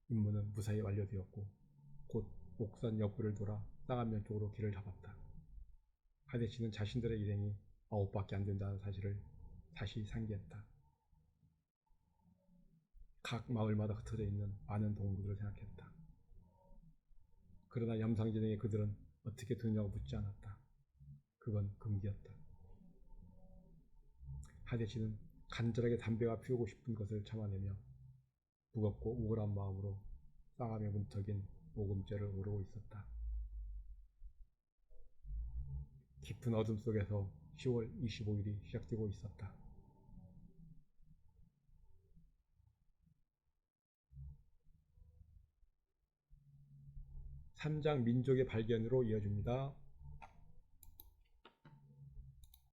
임무는 무사히 완료되었고 곧 옥산 역부를 돌아 쌍안면 쪽으로 길을 잡았다. 하대치는 자신들의 일행이 9밖에 안 된다는 사실을 다시 상기했다. 각 마을마다 흩어져 있는 많은 동무들을 생각했다. 그러나 염상진에게 그들은 어떻게 되느냐고 묻지 않았다. 그건 금기였다. 하대치는 간절하게 담배가 피우고 싶은 것을 참아내며 무겁고 우울한 마음으로 쌍암의 문턱인 오금째를 오르고 있었다. 깊은 어둠 속에서 10월 25일이 시작되고 있었다. 3장 민족의 발견으로 이어집니다.